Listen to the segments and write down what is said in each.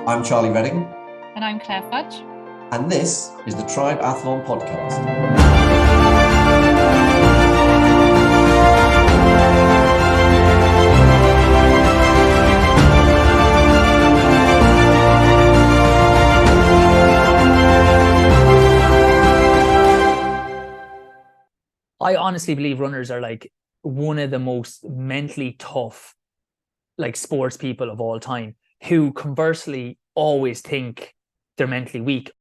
I'm Charlie Redding, And I'm Claire Fudge. and this is the TRIBEathlon podcast. I honestly believe runners are like one of the most mentally tough, like sports people of all time, who conversely always think they're mentally weak.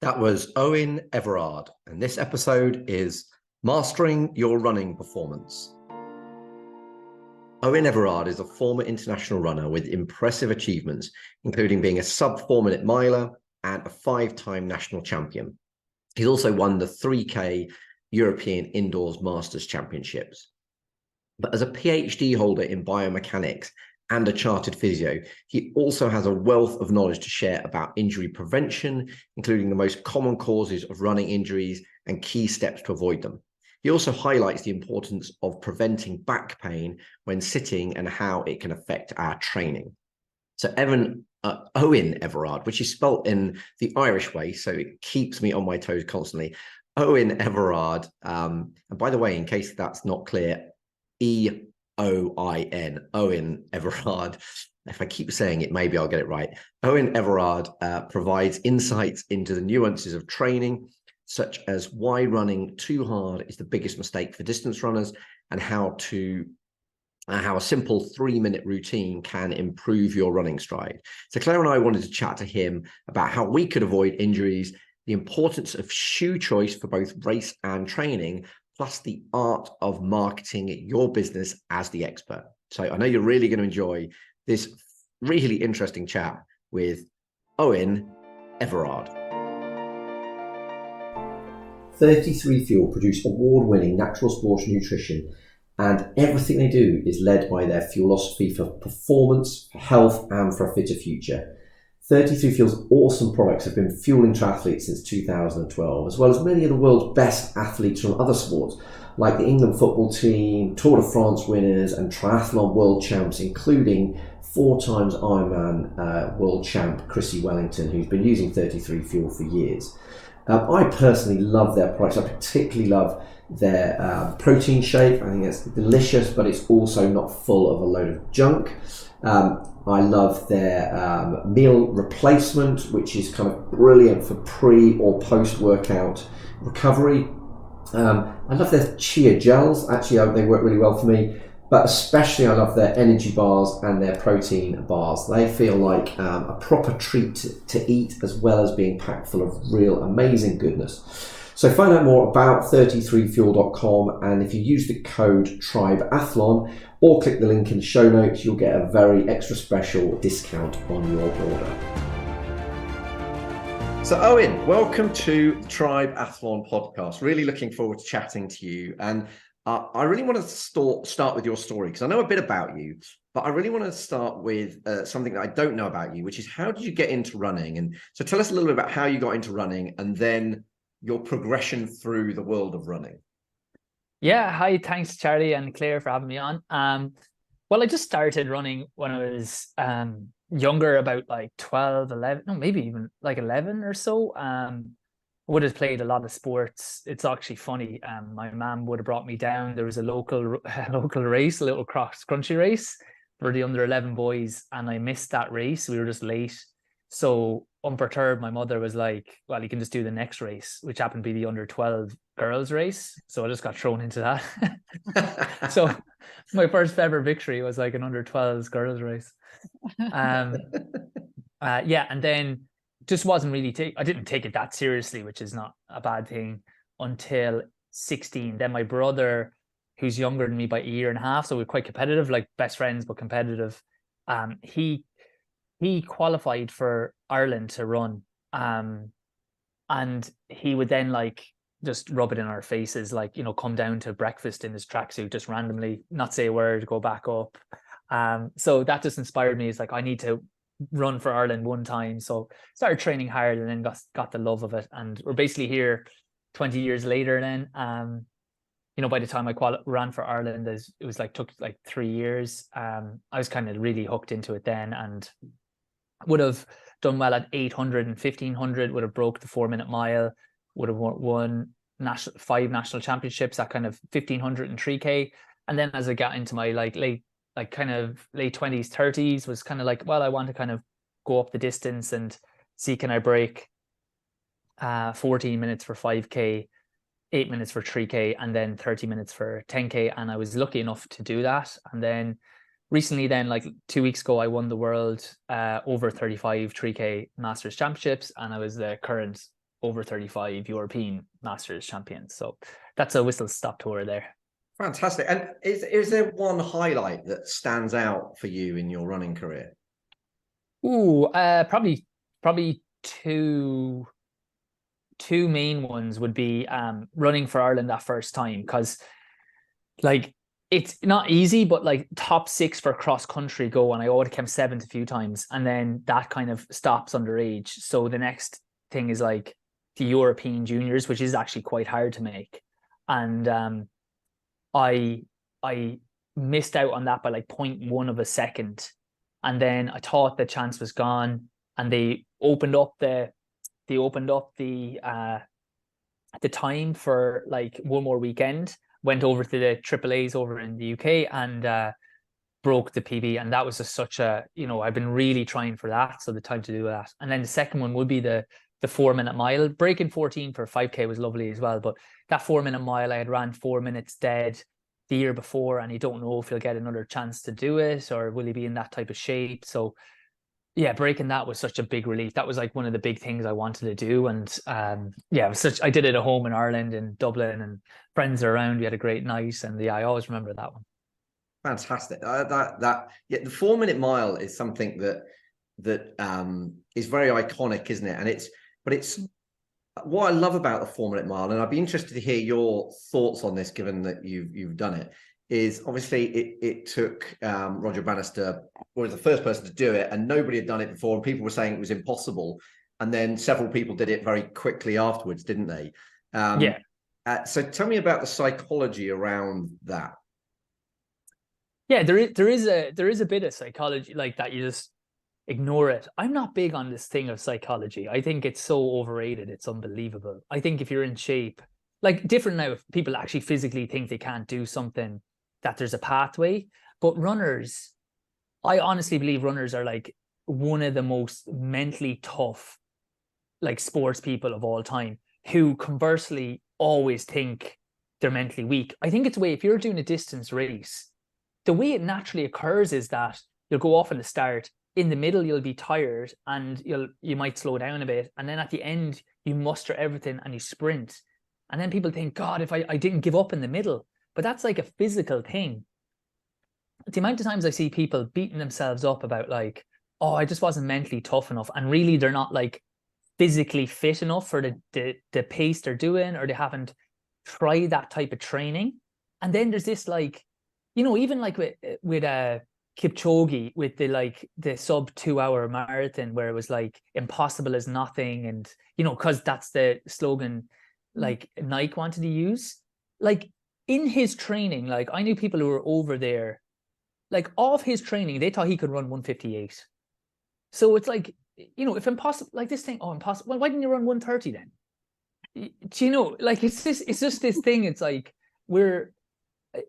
That was Eoin Everard, and this episode is Mastering Your Running Performance. Eoin Everard is a former international runner with impressive achievements, including being a sub-4-minute miler and a 5-time national champion. He's also won the 3K European Indoors Masters Championships. But as a PhD holder in biomechanics and a chartered physio, he also has a wealth of knowledge to share about injury prevention, including the most common causes of running injuries and key steps to avoid them. He also highlights the importance of preventing back pain when sitting and how it can affect our training. So Eoin Everard, which is spelt in the Irish way, so it keeps me on my toes constantly. Eoin Everard, and by the way, in case that's not clear, Eoin, Eoin Everard. If I keep saying it, maybe I'll get it right. Eoin Everard provides insights into the nuances of training, such as why running too hard is the biggest mistake for distance runners, and how a simple 3-minute routine can improve your running stride. So Claire and I wanted to chat to him about how we could avoid injuries, the importance of shoe choice for both race and training, plus the art of marketing your business as the expert. So I know you're really going to enjoy this really interesting chat with Eoin Everard. 33 Fuel produce award-winning natural sports nutrition, and everything they do is led by their philosophy for performance, for health, and for a fitter future. 33 Fuel's awesome products have been fueling triathletes since 2012, as well as many of the world's best athletes from other sports, like the England football team, Tour de France winners, and triathlon world champs, including 4 times Ironman world champ Chrissie Wellington, who's been using 33 Fuel for years. I personally love their products. I particularly love their protein shake. I think it's delicious, but it's also not full of a load of junk. I love their meal replacement, which is kind of brilliant for pre or post workout recovery. I love their chia gels. Actually, they work really well for me. But especially I love their energy bars and their protein bars. They feel like a proper treat to eat, as well as being packed full of real amazing goodness. So find out more about 33fuel.com, and if you use the code TRIBEathlon or click the link in the show notes, you'll get a very extra special discount on your order. So Eoin, welcome to the TRIBEathlon podcast. Really looking forward to chatting to you. And I really want to start with your story, because I know a bit about you, but I really want to start with something that I don't know about you, which is how did you get into running? And so tell us a little bit about how you got into running, and then your progression through the world of running. Yeah, hi, thanks Charlie and Claire for having me on. Well, I just started running when I was younger, about like 12, 11, no, maybe even like 11 or so. Would have played a lot of sports. It's actually funny. My mum would have brought me down. There was a local race, a little cross country race for the under 11 boys, and I missed that race. We were just late. So unperturbed, my mother was like, well, you can just do the next race, which happened to be the under 12 girls race. So I just got thrown into that. So my first ever victory was like an under 12s girls race. Yeah, and then just wasn't really I didn't take it that seriously, which is not a bad thing, until 16. Then my brother, who's younger than me by a year and a half, so we're quite competitive, like best friends but competitive, he qualified for Ireland to run, and he would then like just rub it in our faces, like, you know, come down to breakfast in his tracksuit just randomly, not say a word, go back up. So that just inspired me. It's like, I need to run for Ireland one time. So started training hard, and then got the love of it. And we're basically here 20 years later then. You know, by the time I ran for Ireland, it was like took like 3 years. I was kind of really hooked into it then, and would have done well at 800 and 1500, would have broke the 4-minute mile, would have won 5 national championships at kind of 1500 and 3K. And then as I got into my late 20s, 30s, was kind of like, well, I want to kind of go up the distance and see, can I break 14 minutes for 5K, 8 minutes for 3K, and then 30 minutes for 10K. And I was lucky enough to do that. And then recently, then like 2 weeks ago, I won the world over 35 3K Masters Championships, and I was the current over 35 European Masters champion. So that's a whistle stop tour there. Fantastic. And is there one highlight that stands out for you in your running career? Ooh, probably two main ones would be running for Ireland that first time, because like it's not easy, but like top 6 for cross country go, and I already came 7th a few times, and then that kind of stops underage. So the next thing is like the European juniors, which is actually quite hard to make. And I missed out on that by like 0.1 of a second. And then I thought the chance was gone, and they opened up the time for like one more weekend, went over to the AAAs over in the UK, and broke the PB. And that was just such a, I've been really trying for that. So the time to do that. And then the second one would be the 4-minute mile. Breaking 14 for 5K was lovely as well. But that 4-minute mile, I had ran 4 minutes dead the year before, and you don't know if you'll get another chance to do it, or will you be in that type of shape. So yeah, breaking that was such a big relief. That was like one of the big things I wanted to do. And yeah, it was I did it at home in Ireland, in Dublin, and friends are around. We had a great night, and yeah, I always remember that one. Fantastic. The 4-minute mile is something that is very iconic, isn't it? And it's what I love about the 4-minute mile, and I'd be interested to hear your thoughts on this, given that you've done it. Is obviously it took Roger Bannister was the first person to do it, and nobody had done it before, and people were saying it was impossible, and then several people did it very quickly afterwards, didn't they? Yeah. So tell me about the psychology around that. Yeah, there is a bit of psychology like that. You just ignore it. I'm not big on this thing of psychology. I think it's so overrated. It's unbelievable. I think if you're in shape, like different now, if people actually physically think they can't do something, that there's a pathway. But runners, I honestly believe runners are like one of the most mentally tough like sports people of all time, who conversely always think they're mentally weak. I think it's a way, if you're doing a distance race, the way it naturally occurs is that you'll go off at the start, in the middle you'll be tired and you might slow down a bit, and then at the end you muster everything and you sprint. And then people think, God, if I didn't give up in the middle. But that's like a physical thing. The amount of times I see people beating themselves up about like, oh, I just wasn't mentally tough enough, and really they're not like physically fit enough for the pace they're doing, or they haven't tried that type of training. And then there's this like, even like with Kipchoge, with the sub 2-hour marathon, where it was like impossible is nothing, and because that's the slogan like Nike wanted to use. Like in his training, like I knew people who were over there, like off his training, they thought he could run 158. So it's like, if impossible, like this thing, oh, impossible. Well, why didn't you run 130 then? Like it's just this thing. It's like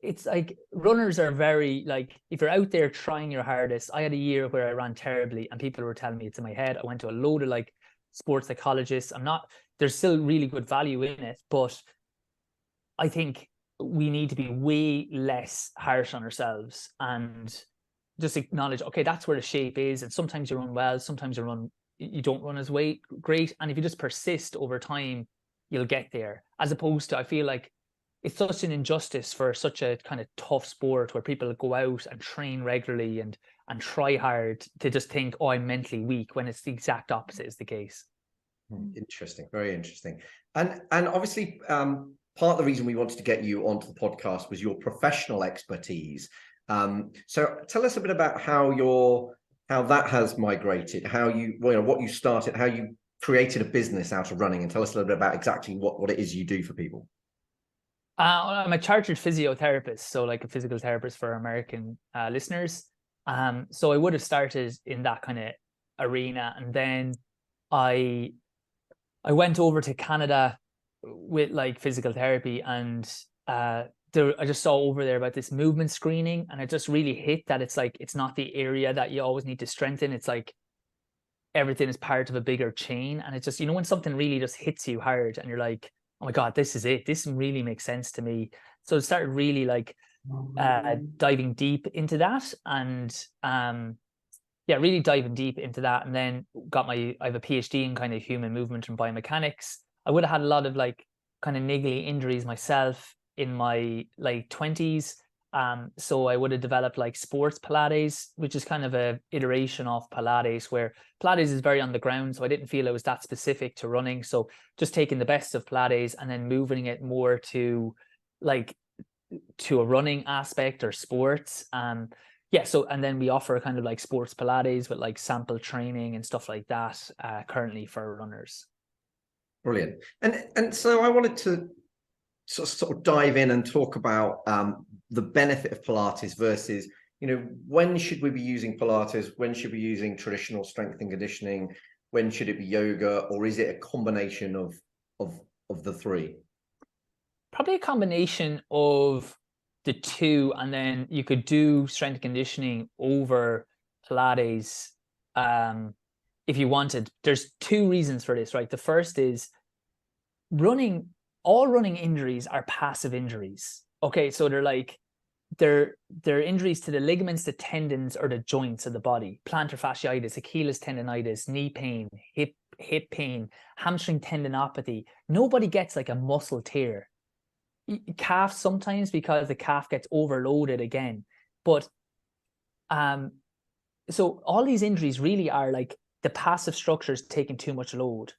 it's like runners are very like, if you're out there trying your hardest. I had a year where I ran terribly, and people were telling me it's in my head. I went to a load of like sports psychologists. There's still really good value in it, but I think we need to be way less harsh on ourselves and just acknowledge, okay, that's where the shape is. And sometimes you run well, sometimes you don't run as great. And if you just persist over time, you'll get there. As opposed to, I feel like it's such an injustice for such a kind of tough sport, where people go out and train regularly and try hard, to just think, oh, I'm mentally weak, when it's the exact opposite is the case. Interesting, very interesting. And obviously, part of the reason we wanted to get you onto the podcast was your professional expertise. So tell us a bit about how that has migrated, how what you started, how you created a business out of running, and tell us a little bit about exactly what it is you do for people. I'm a chartered physiotherapist, so like a physical therapist for American listeners. So I would have started in that kind of arena. And then I went over to Canada with like physical therapy, and I just saw over there about this movement screening, and it just really hit that it's like, it's not the area that you always need to strengthen. It's like everything is part of a bigger chain. And it's just, you know, when something really just hits you hard and you're like, oh my God, this is it. This really makes sense to me. So it started really like diving deep into that, and yeah, really diving deep into that. And then I have a PhD in kind of human movement and biomechanics. I would have had a lot of like kind of niggly injuries myself in my late 20s. So I would have developed like sports Pilates, which is kind of a iteration of Pilates, where Pilates is very on the ground. So I didn't feel it was that specific to running. So just taking the best of Pilates and then moving it more to like to a running aspect or sports. Yeah, so and then we offer kind of like sports Pilates with like sample training and stuff like that currently for runners. Brilliant. And so I wanted to sort of dive in and talk about the benefit of Pilates versus, you know, when should we be using Pilates? When should we be using traditional strength and conditioning? When should it be yoga? Or is it a combination of the three? Probably a combination of the two, and then you could do strength and conditioning over Pilates if you wanted. There's two reasons for this, right? The first is all running injuries are passive injuries. Okay, so they're injuries to the ligaments, the tendons, or the joints of the body. Plantar fasciitis, Achilles tendonitis, knee pain, hip pain, hamstring tendinopathy. Nobody gets like a muscle tear. Calf sometimes, because the calf gets overloaded again. But so all these injuries really are like the passive structures taking too much load,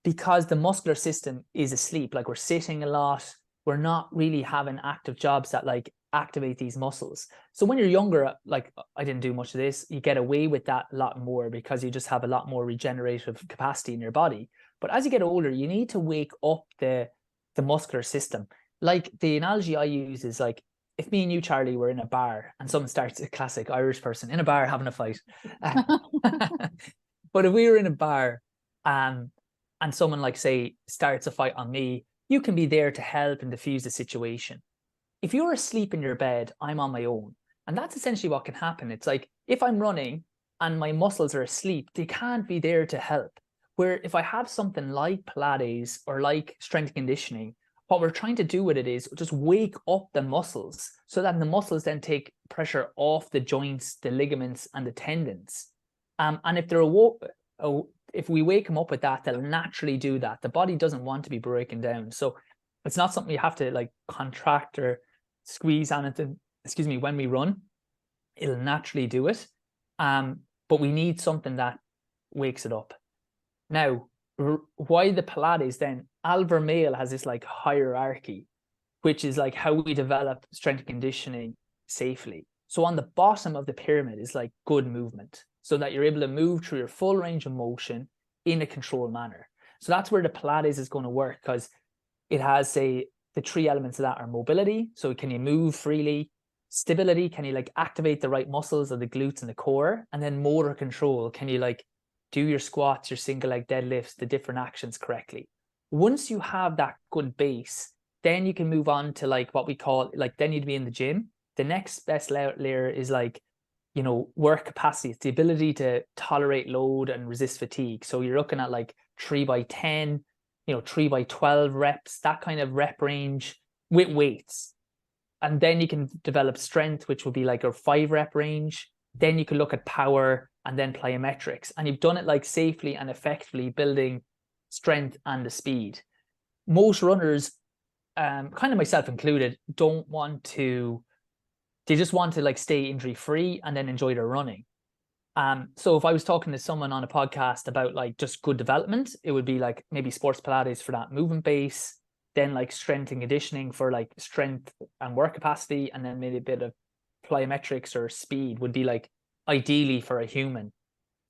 because the muscular system is asleep. Like, we're sitting a lot, we're not really having active jobs that like activate these muscles. So when you're younger, like I didn't do much of this, you get away with that a lot more because you just have a lot more regenerative capacity in your body. But as you get older, you need to wake up the muscular system. Like, the analogy I use is like, if me and you, Charlie, were in a bar and someone starts, a classic Irish person in a bar having a fight. But if we were in a bar and someone, like, say, starts a fight on me, you can be there to help and diffuse the situation. If you're asleep in your bed, I'm on my own. And that's essentially what can happen. It's like, if I'm running and my muscles are asleep, they can't be there to help. Where if I have something like Pilates or like strength conditioning, what we're trying to do with it is just wake up the muscles, so that the muscles then take pressure off the joints, the ligaments, and the tendons. And if they're if we wake them up with that, they'll naturally do that. The body doesn't want to be breaking down. So it's not something you have to like contract or squeeze on it. Excuse me, when we run, it'll naturally do it. But we need something that wakes it up. Now, why the Pilates then? Alvar Male has this like hierarchy, which is like how we develop strength conditioning safely. So on the bottom of the pyramid is like good movement, so that you're able to move through your full range of motion in a controlled manner. So that's where the Pilates is going to work, because it has, say, the three elements of that are mobility. So can you move freely? Stability, can you like activate the right muscles of the glutes and the core? And then motor control, can you like do your squats, your single leg deadlifts, the different actions correctly? Once you have that good base, then you can move on to like what we call, like, then you'd be in the gym. The next best layer is like, you know, work capacity. It's the ability to tolerate load and resist fatigue. So you're looking at like 3x10, you know, 3x12 reps, that kind of rep range with weights. And then you can develop strength, which will be like a 5 rep range. Then you can look at power and then plyometrics. And you've done it like safely and effectively, building strength and the speed. Most runners, kind of myself included, they just want to like stay injury free and then enjoy their running. So if I was talking to someone on a podcast about like just good development, it would be like maybe sports Pilates for that movement base, then like strength and conditioning for like strength and work capacity, and then maybe a bit of plyometrics or speed would be like ideally for a human.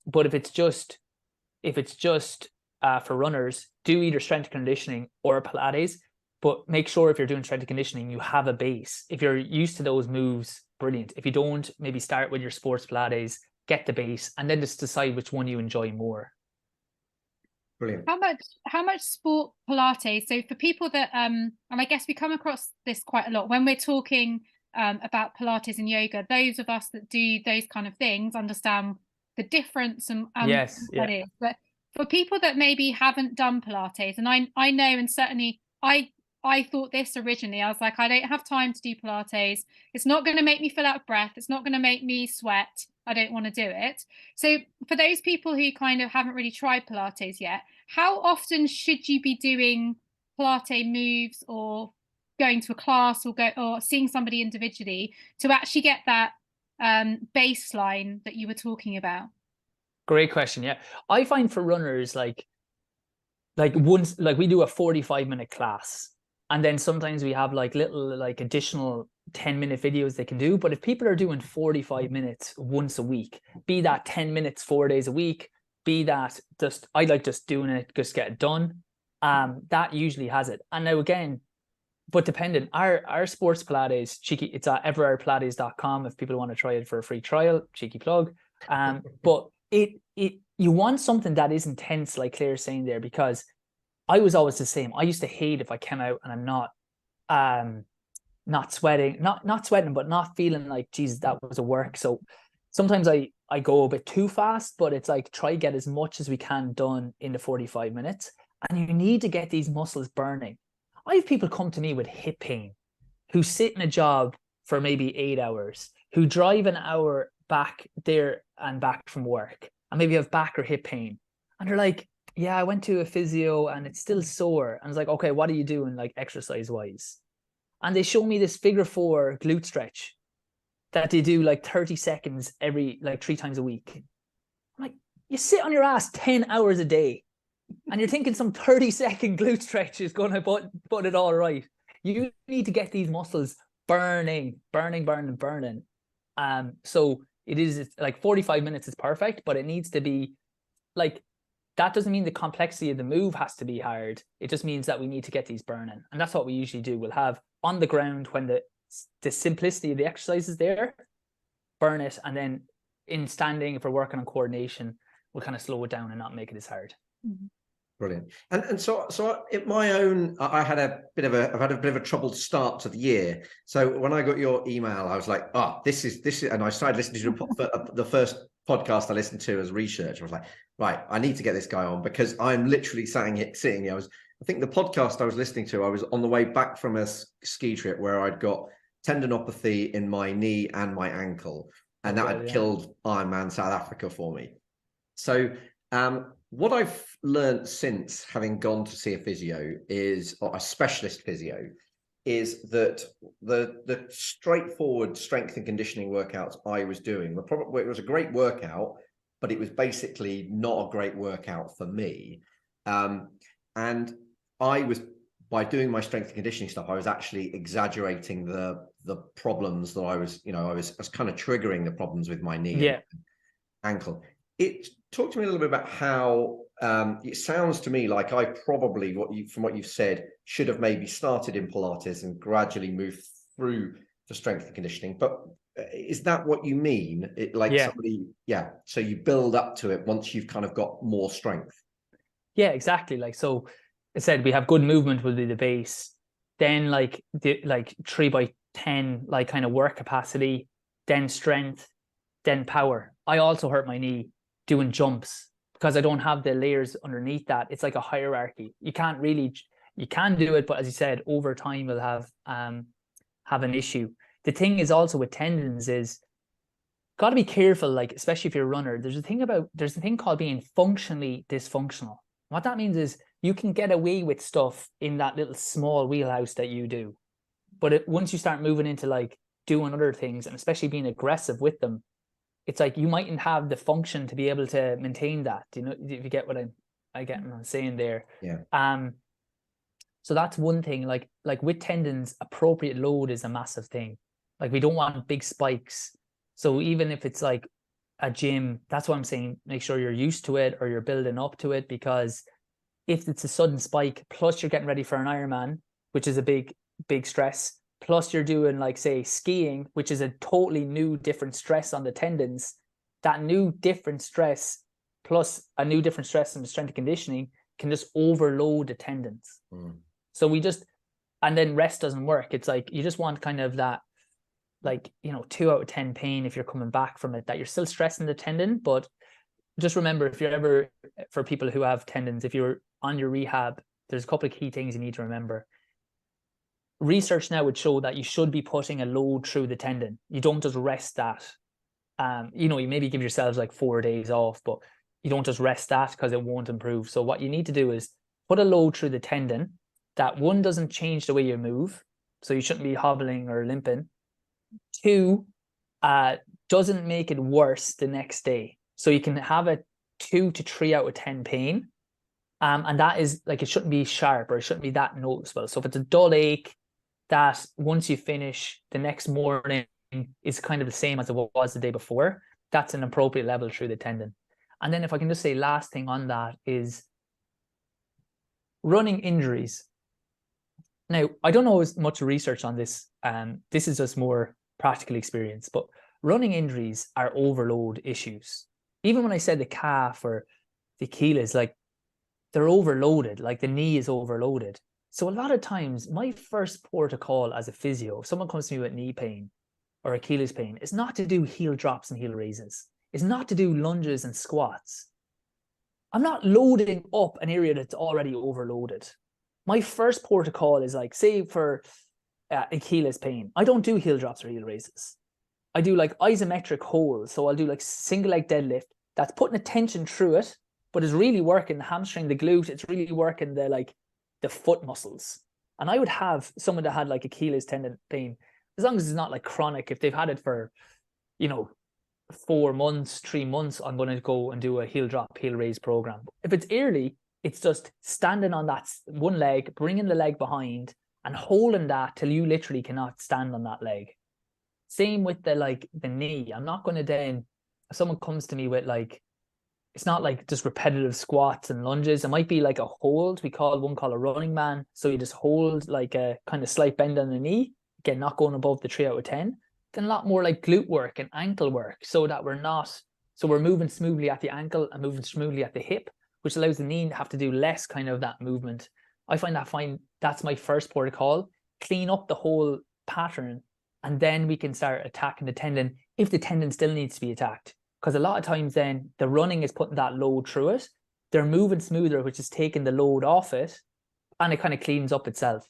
But if it's just for runners, do either strength conditioning or Pilates, but make sure if you're doing strength conditioning, you have a base. If you're used to those moves, brilliant. If you don't, maybe start with your sports Pilates, get the base, and then just decide which one you enjoy more. Brilliant. How much sport Pilates? So for people that and I guess we come across this quite a lot when we're talking about Pilates and yoga. Those of us that do those kind of things understand the difference and Yes, what that is. But for people that maybe haven't done Pilates, and I know, and certainly I thought this originally, I was like, I don't have time to do Pilates. It's not going to make me feel out of breath. It's not going to make me sweat. I don't want to do it. So for those people who kind of haven't really tried Pilates yet, how often should you be doing Pilates moves or going to a class or seeing somebody individually to actually get that baseline that you were talking about? Great question. Yeah, I find for runners, like once, like we do a 45-minute class, and then sometimes we have like little like additional 10-minute videos they can do. But if people are doing 45 minutes once a week, be that 10 minutes 4 days a week, be that just, I like just doing it, just get it done. That usually has it. And now again, but dependent, our sports Pilates, cheeky, it's at everardpilates.com if people want to try it for a free trial, cheeky plug. But you want something that is intense, like Claire's saying there, because I was always the same. I used to hate if I came out and I'm not sweating, not sweating, but not feeling like, Jesus, that was a work. So sometimes I go a bit too fast, but it's like, try get as much as we can done in the 45 minutes. And you need to get these muscles burning. I have people come to me with hip pain who sit in a job for maybe 8 hours, who drive an hour back there and back from work, and maybe have back or hip pain. And they're like, yeah, I went to a physio and it's still sore. And I was like, okay, what are you doing like exercise wise? And they show me this figure 4 glute stretch that they do like 30 seconds every, like 3 times a week. I'm like, you sit on your ass 10 hours a day and you're thinking some 30-second glute stretch is going to put it all right. You need to get these muscles burning. So it is like 45 minutes is perfect, but it needs to be like, that doesn't mean the complexity of the move has to be hard. It just means that we need to get these burning. And that's what we usually do. We'll have on the ground when the simplicity of the exercise is there, burn it. And then in standing, if we're working on coordination, we'll kind of slow it down and not make it as hard. Mm-hmm. Brilliant. And so at my own, I've had a bit of a troubled start to the year. So when I got your email, I was like, oh, this is, and I started listening to the first podcast I listened to as research. I was like, right, I need to get this guy on because I'm literally sitting here. I think the podcast I was listening to, I was on the way back from a ski trip where I'd got tendinopathy in my knee and my ankle, and that had killed Ironman South Africa for me. So, what I've learned since having gone to see a physio or a specialist physio, is that the straightforward strength and conditioning workouts I was doing, it was a great workout, but it was basically not a great workout for me. And by doing my strength and conditioning stuff, I was actually exaggerating the problems that I was kind of triggering the problems with my knee and ankle. Talk to me a little bit about how it sounds to me like I probably, from what you've said, should have maybe started in Pilates and gradually moved through to strength and conditioning. But is that what you mean? So you build up to it once you've kind of got more strength. Yeah, exactly. Like, so I said, we have good movement will be the base. Then like 3x10, like kind of work capacity, then strength, then power. I also hurt my knee doing jumps because I don't have the layers underneath that. It's like a hierarchy. You can do it, but as you said, over time you'll have an issue. The thing is also with tendons is got to be careful, like especially if you're a runner. There's a thing called being functionally dysfunctional. What that means is you can get away with stuff in that little small wheelhouse that you do, but once you start moving into like doing other things, and especially being aggressive with them, it's like you mightn't have the function to be able to maintain that. Do you know, if you get what I'm saying there? Yeah. So that's one thing. Like with tendons, appropriate load is a massive thing. Like we don't want big spikes. So even if it's like a gym, that's what I'm saying, make sure you're used to it or you're building up to it, because if it's a sudden spike, plus you're getting ready for an Ironman, which is a big stress, plus you're doing like say skiing, which is a totally new different stress on the tendons, that new different stress plus a new different stress in the strength and conditioning can just overload the tendons. So and then rest doesn't work. It's like you just want kind of that, like, 2 out of 10 pain if you're coming back from it, that you're still stressing the tendon. But just remember, if you're ever, for people who have tendons, if you're on your rehab, there's a couple of key things you need to remember. Research now would show that you should be putting a load through the tendon. You don't just rest that. You maybe give yourselves like 4 days off, but you don't just rest that, because it won't improve. So what you need to do is put a load through the tendon that, one, doesn't change the way you move, so you shouldn't be hobbling or limping. 2, doesn't make it worse the next day. So you can have a 2 to 3 out of 10 pain. And that is like, it shouldn't be sharp, or it shouldn't be that noticeable. So if it's a dull ache that once you finish, the next morning is kind of the same as it was the day before, that's an appropriate level through the tendon. And then if I can just say last thing on that is running injuries. Now, I don't know as much research on this. This is just more practical experience, but running injuries are overload issues. Even when I said the calf or the Achilles, like, they're overloaded, like the knee is overloaded. So a lot of times my first port of call as a physio, if someone comes to me with knee pain or Achilles pain, is not to do heel drops and heel raises. It's not to do lunges and squats. I'm not loading up an area that's already overloaded. My first port of call is like, say for Achilles pain, I don't do heel drops or heel raises. I do like isometric holds. So I'll do like single leg deadlift that's putting a tension through it, but it's really working the hamstring, the glute. It's really working the foot muscles. And I would have someone that had like Achilles tendon pain, as long as it's not like chronic. If they've had it for, 4 months, 3 months, I'm going to go and do a heel drop, heel raise program. If it's early, it's just standing on that one leg, bringing the leg behind and holding that till you literally cannot stand on that leg. Same with the knee. I'm not going to then, if someone comes to me with it's not like just repetitive squats and lunges. It might be like a hold. We call a running man. So you just hold like a kind of slight bend on the knee. Again, not going above the 3 out of 10. Then a lot more like glute work and ankle work, so that we're moving smoothly at the ankle and moving smoothly at the hip, which allows the knee to have to do less kind of that movement. I find that's my first port of call. Clean up the whole pattern, and then we can start attacking the tendon if the tendon still needs to be attacked. Because a lot of times then the running is putting that load through it. They're moving smoother, which is taking the load off it, and it kind of cleans up itself.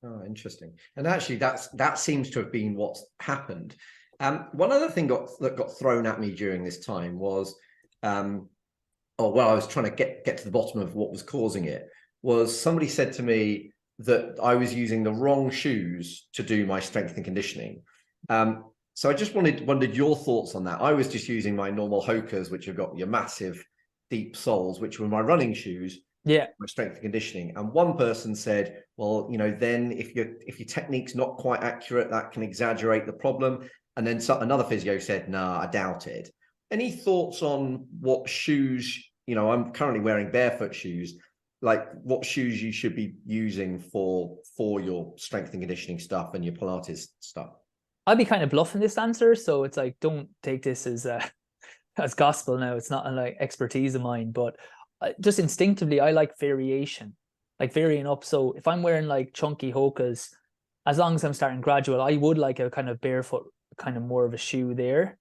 Oh, interesting. And actually, that seems to have been what's happened. One other thing that got thrown at me during this time was, I was trying to get to the bottom of what was causing it. Was somebody said to me that I was using the wrong shoes to do my strength and conditioning. So I just wondered your thoughts on that. I was just using my normal Hokas, which have got your massive deep soles, which were my running shoes. Yeah, my strength and conditioning. And one person said, well, then if your technique's not quite accurate, that can exaggerate the problem. And then another physio said, nah, I doubt it. Any thoughts on what shoes, I'm currently wearing barefoot shoes, like what shoes you should be using for your strength and conditioning stuff and your Pilates stuff? I'll be kind of bluffing this answer. So it's like, don't take this as gospel now. It's not like expertise of mine, but just instinctively, I like variation, like varying up. So if I'm wearing like chunky Hokas, as long as I'm starting gradual, I would like a kind of barefoot, kind of more of a shoe there,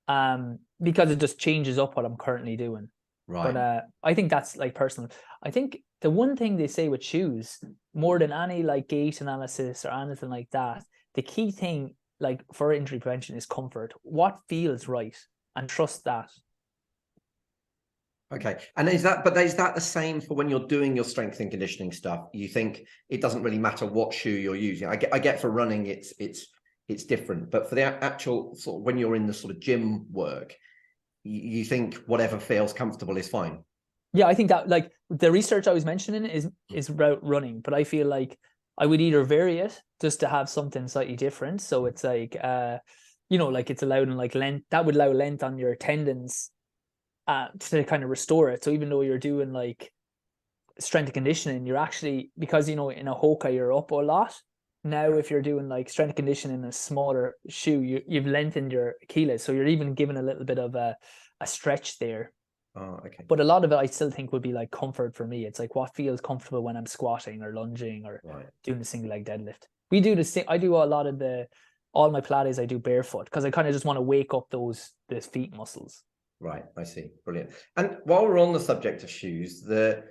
because it just changes up what I'm currently doing. Right. But I think that's like personal. I think the one thing they say with shoes, more than any like gait analysis or anything like that, the key thing like for injury prevention is comfort. What feels right, and trust that. Okay. And is that the same for when you're doing your strength and conditioning stuff? You think it doesn't really matter what shoe you're using? I get for running it's different, but for the actual sort of when you're in the sort of gym work, you think whatever feels comfortable is fine. Yeah, I think that like the research I was mentioning is about running, but I feel like I would either vary it just to have something slightly different. So it's like like it's allowing like length, that would allow length on your tendons to kind of restore it. So even though you're doing like strength and conditioning, you're actually, because in a Hoka you're up a lot, now if you're doing like strength and conditioning in a smaller shoe, you've lengthened your Achilles, so you're even given a little bit of a stretch there. Oh, okay. But a lot of it I still think would be like comfort for me. It's like what feels comfortable when I'm squatting or lunging or doing the single leg deadlift. We do I do a lot of all my Pilates I do barefoot because I kind of just want to wake up the feet muscles. Right, I see. Brilliant. And while we're on the subject of shoes, the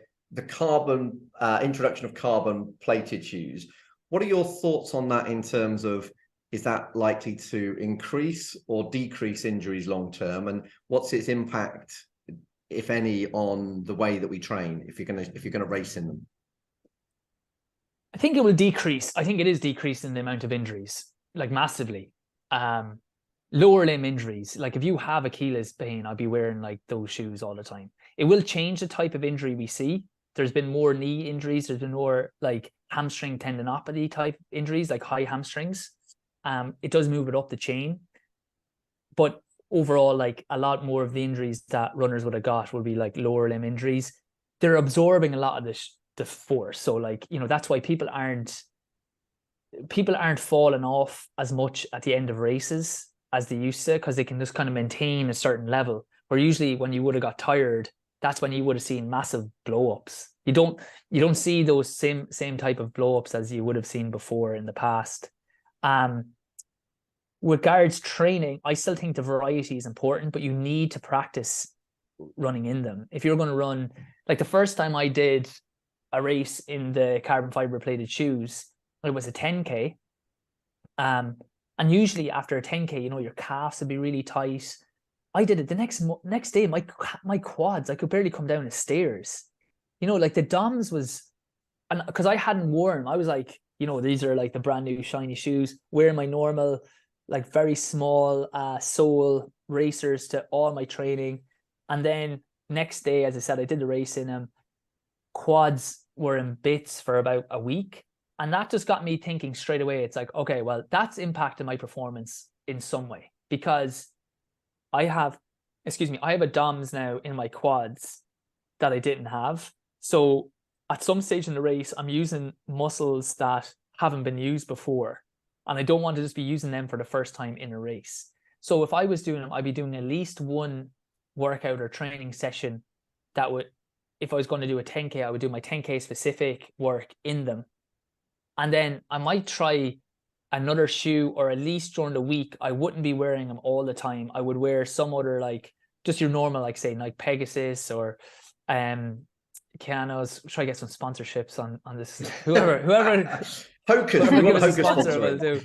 carbon introduction of carbon plated shoes, what are your thoughts on that in terms of, is that likely to increase or decrease injuries long term, and what's its impact, if any, on the way that we train if you're gonna race in them? I think it will decrease. I think it is decreasing the amount of injuries, like massively. Lower limb injuries, like if you have Achilles pain, I'd be wearing like those shoes all the time. It will change the type of injury we see. There's been more knee injuries. There's been more like hamstring tendinopathy type injuries, like high hamstrings. It does move it up the chain, but overall, like a lot more of the injuries that runners would have got will be like lower limb injuries. They're absorbing a lot of the force. So like, you know, that's why people aren't falling off as much at the end of races as they used to, because they can just kind of maintain a certain level, where usually when you would have got tired, that's when you would have seen massive blow-ups. You don't see those same type of blow-ups as you would have seen before in the past. With regards training, I still think the variety is important, but you need to practice running in them. If you're going to run, like the first time I did a race in the carbon fiber plated shoes, it was a 10K. And usually after a 10K, you know, your calves would be really tight. I did it the next day, my quads, I could barely come down the stairs. You know, like the DOMs was, and because I hadn't worn, I was like, you know, these are like the brand new shiny shoes, wearing my normal, like very small sole racers to all my training. And then next day, as I said, I did the race in them. Quads were in bits for about a week. And that just got me thinking straight away. It's like, okay, well, that's impacted my performance in some way, because I have a DOMs now in my quads that I didn't have. So at some stage in the race, I'm using muscles that haven't been used before. And I don't want to just be using them for the first time in a race. So if I was doing them, I'd be doing at least one workout or training session that would, if I was going to do a 10K, I would do my 10K specific work in them. And then I might try another shoe, or at least during the week, I wouldn't be wearing them all the time. I would wear some other, like just your normal, like say Nike Pegasus or Keanu's. Try to get some sponsorships on this. Whoever Hocus, we want give us a Hocus sponsor will do.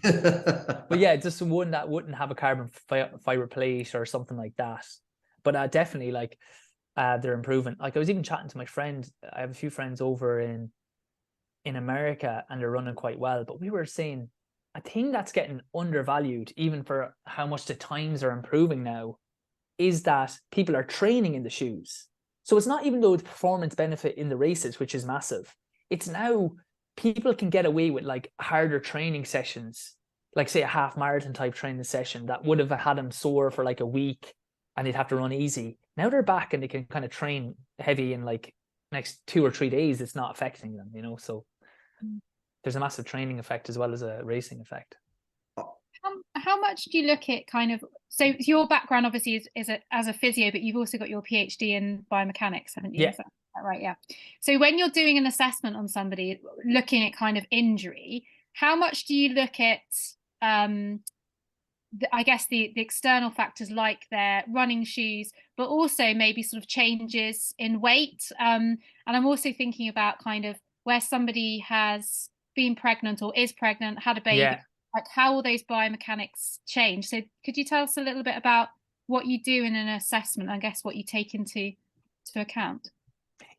But yeah, just one that wouldn't have a carbon fiber plate or something like that. But definitely, like they're improving. Like I was even chatting to my friend. I have a few friends over in America, and they're running quite well. But we were saying, a thing that's getting undervalued, even for how much the times are improving now, is that people are training in the shoes. So it's not even though the performance benefit in the races, which is massive. It's now people can get away with like harder training sessions, like say a half marathon type training session that would have had them sore for like a week and they'd have to run easy. Now they're back and they can kind of train heavy in like next 2 or 3 days. It's not affecting them, you know, so there's a massive training effect as well as a racing effect. How much do you look at kind of, so your background obviously is as a physio, but you've also got your PhD in biomechanics, haven't you? Yeah. Is that right? Yeah. So when you're doing an assessment on somebody, looking at kind of injury, how much do you look at, I guess the external factors like their running shoes, but also maybe sort of changes in weight? And I'm also thinking about kind of where somebody has been pregnant or is pregnant, had a baby. Yeah. Like how will those biomechanics change? So could you tell us a little bit about what you do in an assessment, I guess what you take into account?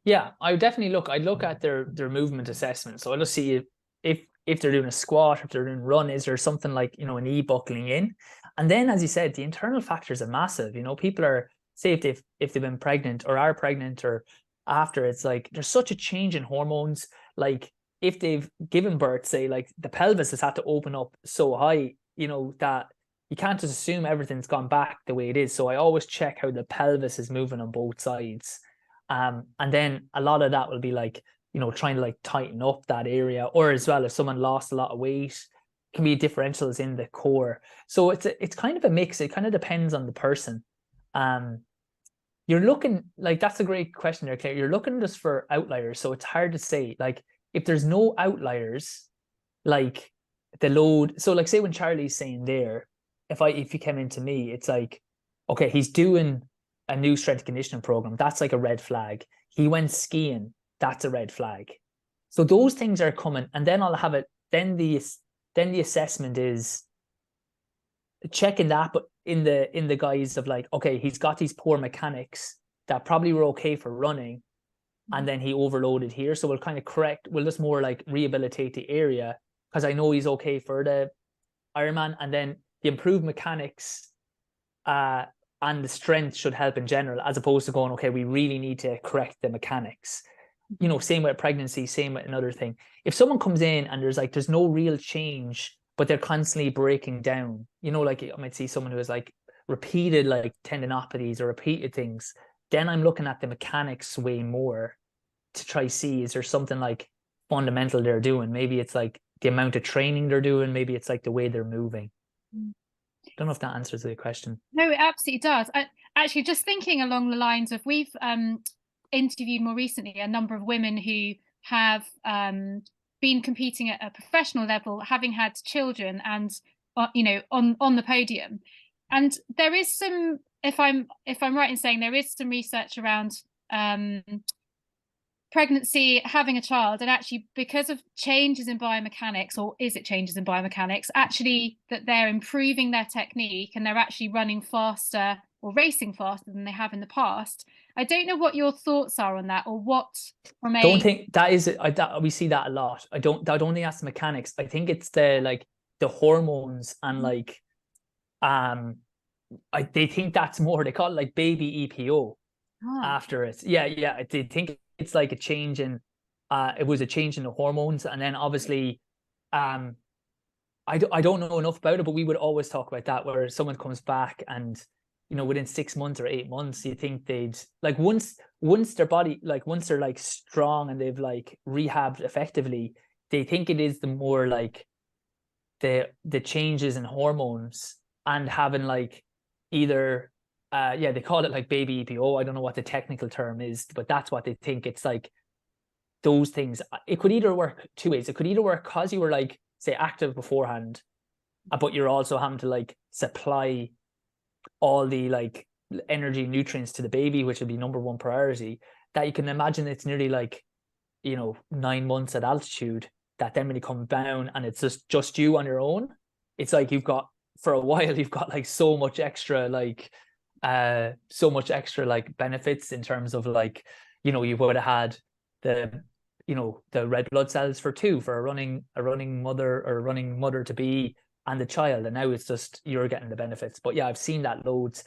Yeah, I would definitely I'd look at their movement assessment. So I'll just see if they're doing a squat, if they're doing run, is there something like, you know, a knee buckling in? And then, as you said, the internal factors are massive. You know, people are, say if they've been pregnant or are pregnant or after, it's like there's such a change in hormones. Like if they've given birth, say like the pelvis has had to open up so high, you know, that you can't just assume everything's gone back the way it is. So I always check how the pelvis is moving on both sides. And then a lot of that will be like trying to like tighten up that area, or as well if someone lost a lot of weight, can be differentials in the core. So it's kind of a mix. It kind of depends on the person. You're looking, like, that's a great question there, Claire. You're looking just for outliers, so it's hard to say. Like, if there's no outliers, like the load. So like, say when Charlie's saying there, if he came into me, it's like, okay, he's doing a new strength conditioning program. That's like a red flag. He went skiing. That's a red flag. So those things are coming, and then I'll have it. Then the assessment is checking that, but in the guise of like, okay, he's got these poor mechanics that probably were okay for running, and then he overloaded here. So we'll kind of correct. We'll just more like rehabilitate the area, because I know he's okay for the Ironman, and then the improved mechanics and the strength should help in general, as opposed to going, okay, we really need to correct the mechanics. Same with pregnancy, same with another thing. If someone comes in and there's no real change, but they're constantly breaking down, like I might see someone who has like repeated like tendinopathies or repeated things, then I'm looking at the mechanics way more to try see, is there something like fundamental they're doing? Maybe it's like the amount of training they're doing, maybe it's like the way they're moving. Don't know if that answers the question. No, it absolutely does. Actually, just thinking along the lines of, we've interviewed more recently a number of women who have been competing at a professional level, having had children, and on the podium. And there is some, if I'm right in saying, there is some research around pregnancy, having a child, and actually because of changes in biomechanics, or is it changes in biomechanics, actually that they're improving their technique and they're actually running faster or racing faster than they have in the past. I don't know what your thoughts are on that, or what from a... Don't think that is we see that a lot. I don't think that's the mechanics. I think it's the hormones and like they think that's more, they call it like baby EPO after it. Yeah. They think it's like a change in it was a change in the hormones, and then obviously I don't know enough about it, but we would always talk about that, where someone comes back and within 6 months or 8 months, you think they'd like, once their body, like once they're like strong and they've like rehabbed effectively, they think it is the more like the changes in hormones and having like either they call it like baby EPO. I don't know what the technical term is, but that's what they think. It's like those things. It could either work two ways. It could either work because you were like, say, active beforehand, but you're also having to like supply all the like energy, nutrients to the baby, which would be number one priority. That you can imagine it's nearly like 9 months at altitude, that then when you come down and it's just you on your own, it's like you've got, for a while, you've got like so much extra like benefits in terms of like, you would have had the red blood cells for a running mother or running mother to be, and the child, and now it's just you're getting the benefits. But yeah, I've seen that loads,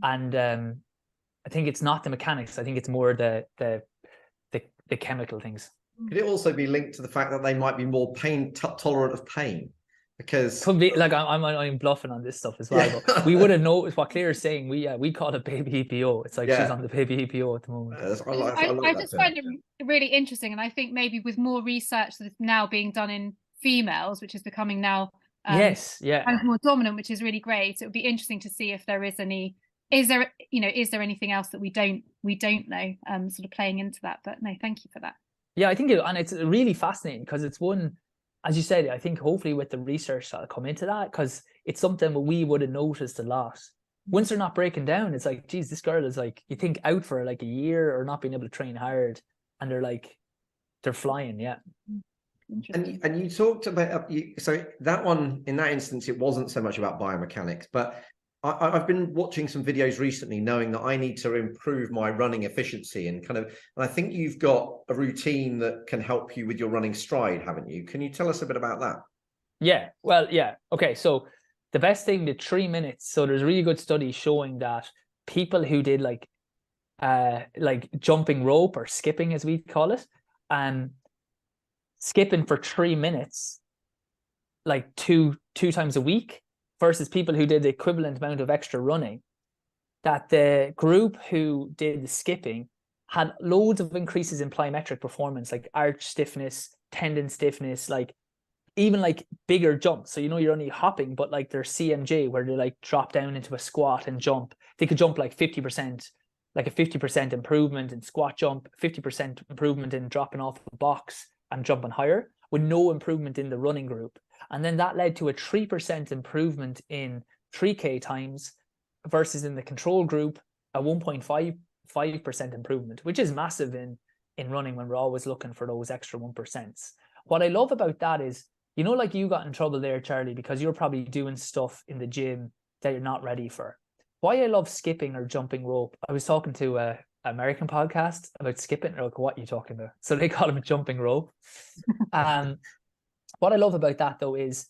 and I think it's not the mechanics. I think it's more the chemical things. Could it also be linked to the fact that they might be more tolerant of pain? Because could be, like, I'm bluffing on this stuff as well. Yeah. But we would have noticed what Claire is saying. We call it baby EPO. It's like she's on the baby EPO at the moment. I just find it really interesting, and I think maybe with more research that's now being done in females, which is becoming now more dominant, which is really great. It would be interesting to see if there is there anything else that we don't know, sort of playing into that. But no, thank you for that. Yeah, I think and it's really fascinating, because it's one, as you said, I think hopefully with the research that'll come into that, because it's something that we would have noticed a lot. Once they're not breaking down, it's like, geez, this girl is like, you think out for like a year or not being able to train hard, and they're flying. Yeah. And you talked about so that one, in that instance, it wasn't so much about biomechanics, but I've been watching some videos recently, knowing that I need to improve my running efficiency, and I think you've got a routine that can help you with your running stride, haven't you? Can you tell us a bit about that? Yeah, well, yeah. Okay, so the best thing, the 3 minutes. So there's a really good study showing that people who did like jumping rope, or skipping as we call it, skipping for 3 minutes, like two times a week, versus people who did the equivalent amount of extra running, that the group who did the skipping had loads of increases in plyometric performance, like arch stiffness, tendon stiffness, like even like bigger jumps. So, you know, you're only hopping, but like their CMJ where they like drop down into a squat and jump, they could jump like 50%, like a 50% improvement in squat jump, 50% improvement in dropping off the box and jumping higher, with no improvement in the running group. And then that led to a 3% improvement in 3K times versus in the control group, a 1.5% improvement, which is massive in running when we're always looking for those extra 1%. What I love about that is, you know, like you got in trouble there, Charlie, because you're probably doing stuff in the gym that you're not ready for. Why I love skipping or jumping rope, I was talking to a American podcast about skipping. They're like, what are you talking about? So they call it jumping rope. What I love about that though is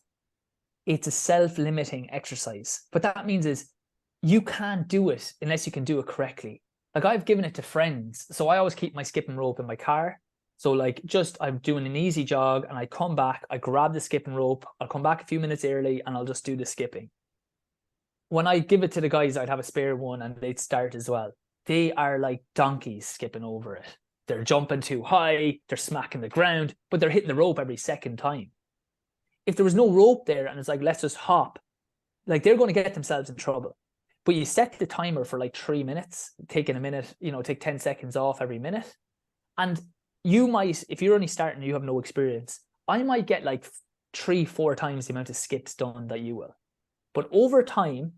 it's a self-limiting exercise. But that means is you can't do it unless you can do it correctly. Like I've given it to friends. So I always keep my skipping rope in my car. So like just I'm doing an easy jog and I come back, I grab the skipping rope, I'll come back a few minutes early and I'll just do the skipping. When I give it to the guys, I'd have a spare one and they'd start as well. They are like donkeys skipping over it. They're jumping too high, they're smacking the ground, but they're hitting the rope every second time. If there was no rope there and it's like, let's just hop, like they're going to get themselves in trouble. But you set the timer for like 3 minutes, taking a minute, you know, take 10 seconds off every minute. And you might, if you're only starting, you have no experience, I might get like 3-4 times the amount of skips done that you will. But over time,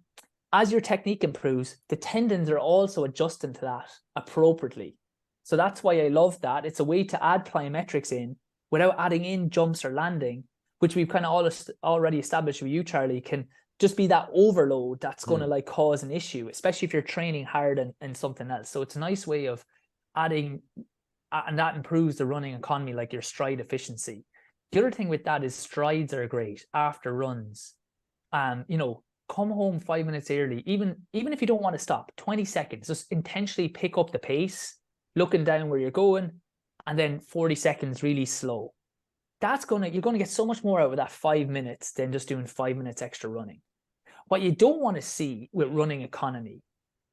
as your technique improves, the tendons are also adjusting to that appropriately. So that's why I love that. It's a way to add plyometrics in without adding in jumps or landing, which we've kind of already established with you, Charlie, can just be that overload that's going to like cause an issue, especially if you're training hard and something else. So it's a nice way of adding, and that improves the running economy, like your stride efficiency. The other thing with that is strides are great after runs. You know, come home 5 minutes early, even if you don't want to stop, 20 seconds, just intentionally pick up the pace, looking down where you're going, and then 40 seconds really slow. You're going to get so much more out of that 5 minutes than just doing 5 minutes extra running. What you don't want to see with running economy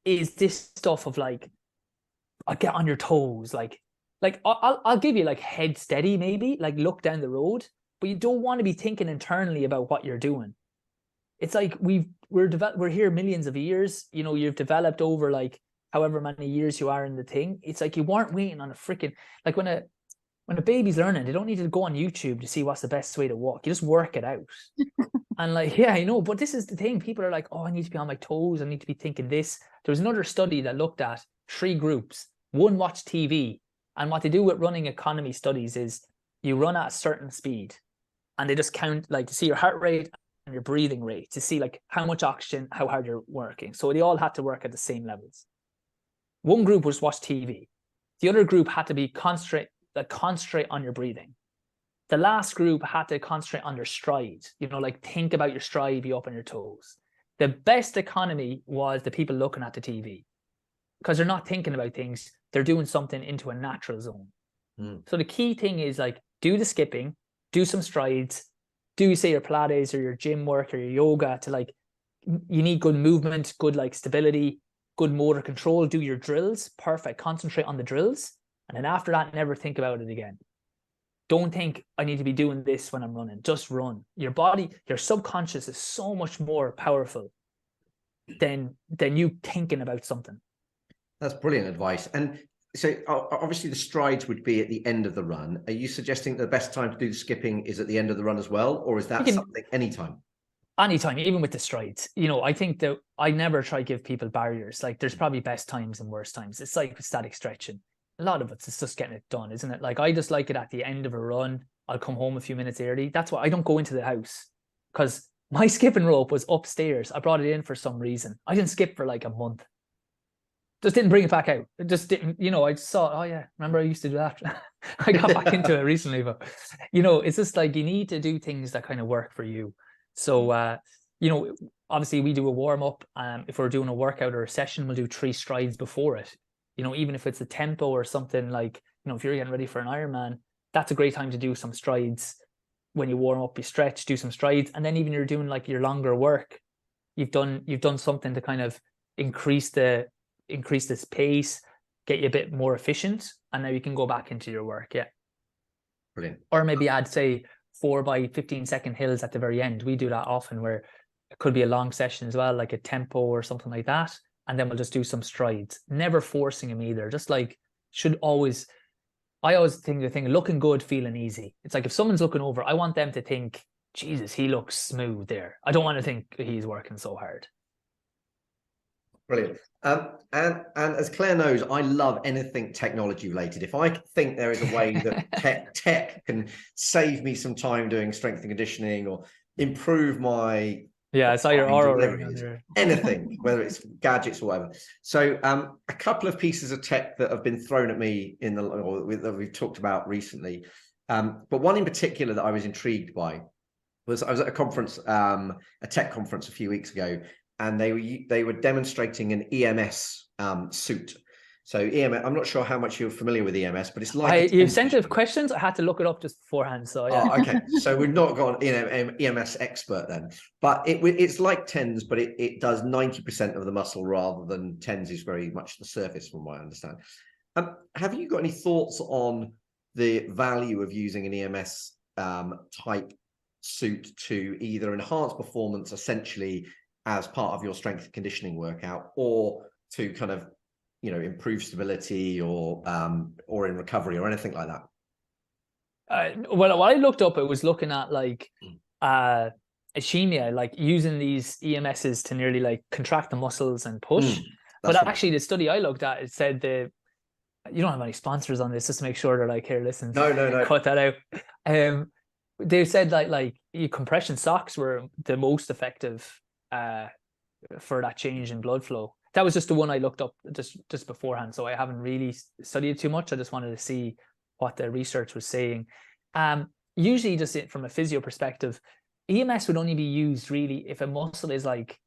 is this stuff of like, I'll get on your toes, like I'll give you like head steady, maybe like look down the road, but you don't want to be thinking internally about what you're doing. It's like we're here millions of years, you know, you've developed over like however many years you are in the thing. It's like you weren't waiting on a freaking, like when a baby's learning, they don't need to go on YouTube to see what's the best way to walk. You just work it out. And like, yeah, I know, but this is the thing. People are like, oh, I need to be on my toes. I need to be thinking this. There was another study that looked at 3 groups. One watched TV. And what they do with running economy studies is you run at a certain speed and they just count, like to see your heart rate and your breathing rate, to see like how much oxygen, how hard you're working. So they all had to work at the same levels. One group was watch TV. The other group had to be concentrate on your breathing. The last group had to concentrate on their stride, you know, like think about your stride, be up on your toes. The best economy was the people looking at the TV because they're not thinking about things. They're doing something into a natural zone. So the key thing is like, do the skipping, do some strides, do say your Pilates or your gym work or your yoga to like, you need good movement, good like stability, good motor control, do your drills, perfect, concentrate on the drills. And then after that, never think about it again. Don't think I need to be doing this when I'm running. Just run. Your body, your subconscious is so much more powerful than you thinking about something. That's brilliant advice. And so obviously the strides would be at the end of the run. Are you suggesting the best time to do the skipping is at the end of the run as well? Or is that something anytime? Anytime, even with the strides. You know, I think that I never try to give people barriers. Like there's probably best times and worst times. It's like static stretching. A lot of it's just getting it done, isn't it? Like I just like it at the end of a run. I'll come home a few minutes early. That's why I don't go into the house, because my skipping rope was upstairs. I brought it in for some reason. I didn't skip for like a month. Just didn't bring it back out. It just didn't, you know, I just saw, oh yeah, remember I used to do that. I got back into it recently, but you know, it's just like you need to do things that kind of work for you. So, you know, obviously we do a warm up. If we're doing a workout or a session, we'll do 3 strides before it. You know, even if it's a tempo or something like, you know, if you're getting ready for an Ironman, that's a great time to do some strides. When you warm up, you stretch, do some strides. And then even you're doing like your longer work, you've done something to kind of increase this pace. get you a bit more efficient, and now you can go back into your work. Yeah. Brilliant. Or maybe add, say, 4 by 15-second hills at the very end. We do that often, where it could be a long session as well, like a tempo or something like that. And then we'll just do some strides, never forcing him either. Just like I always think the thing, looking good, feeling easy. It's like if someone's looking over, I want them to think, Jesus, he looks smooth there. I don't want to think he's working so hard. Brilliant. And as Claire knows, I love anything technology related. If I think there is a way that tech can save me some time doing strength and conditioning or improve my I saw your aura ring on there. Anything, whether it's gadgets or whatever. So a couple of pieces of tech that have been thrown at me that we've talked about recently, but one in particular that I was intrigued by was I was at a conference, a tech conference a few weeks ago, and they were demonstrating an EMS suit. So EMS, I'm not sure how much you're familiar with EMS, but it's like you've sent the questions. I had to look it up just beforehand. So yeah. Oh, okay. So we've not got an EMS expert then, but it's like TENS, but it does 90% of the muscle rather than TENS is very much the surface, from what I understand. Have you got any thoughts on the value of using an EMS type suit to either enhance performance essentially as part of your strength and conditioning workout, or to kind of improve stability or in recovery or anything like that? Well, what I looked up, it was looking at like ischemia, like using these EMSs to nearly like contract the muscles and push. But actually, the study I looked at, it said you don't have any sponsors on this, just to make sure they're like, here, listen, no, cut that out. They said like compression socks were the most effective for that change in blood flow. That was just the one I looked up just beforehand, so I haven't really studied too much. I just wanted to see what the research was saying. Usually, just from a physio perspective, EMS would only be used really if a muscle is like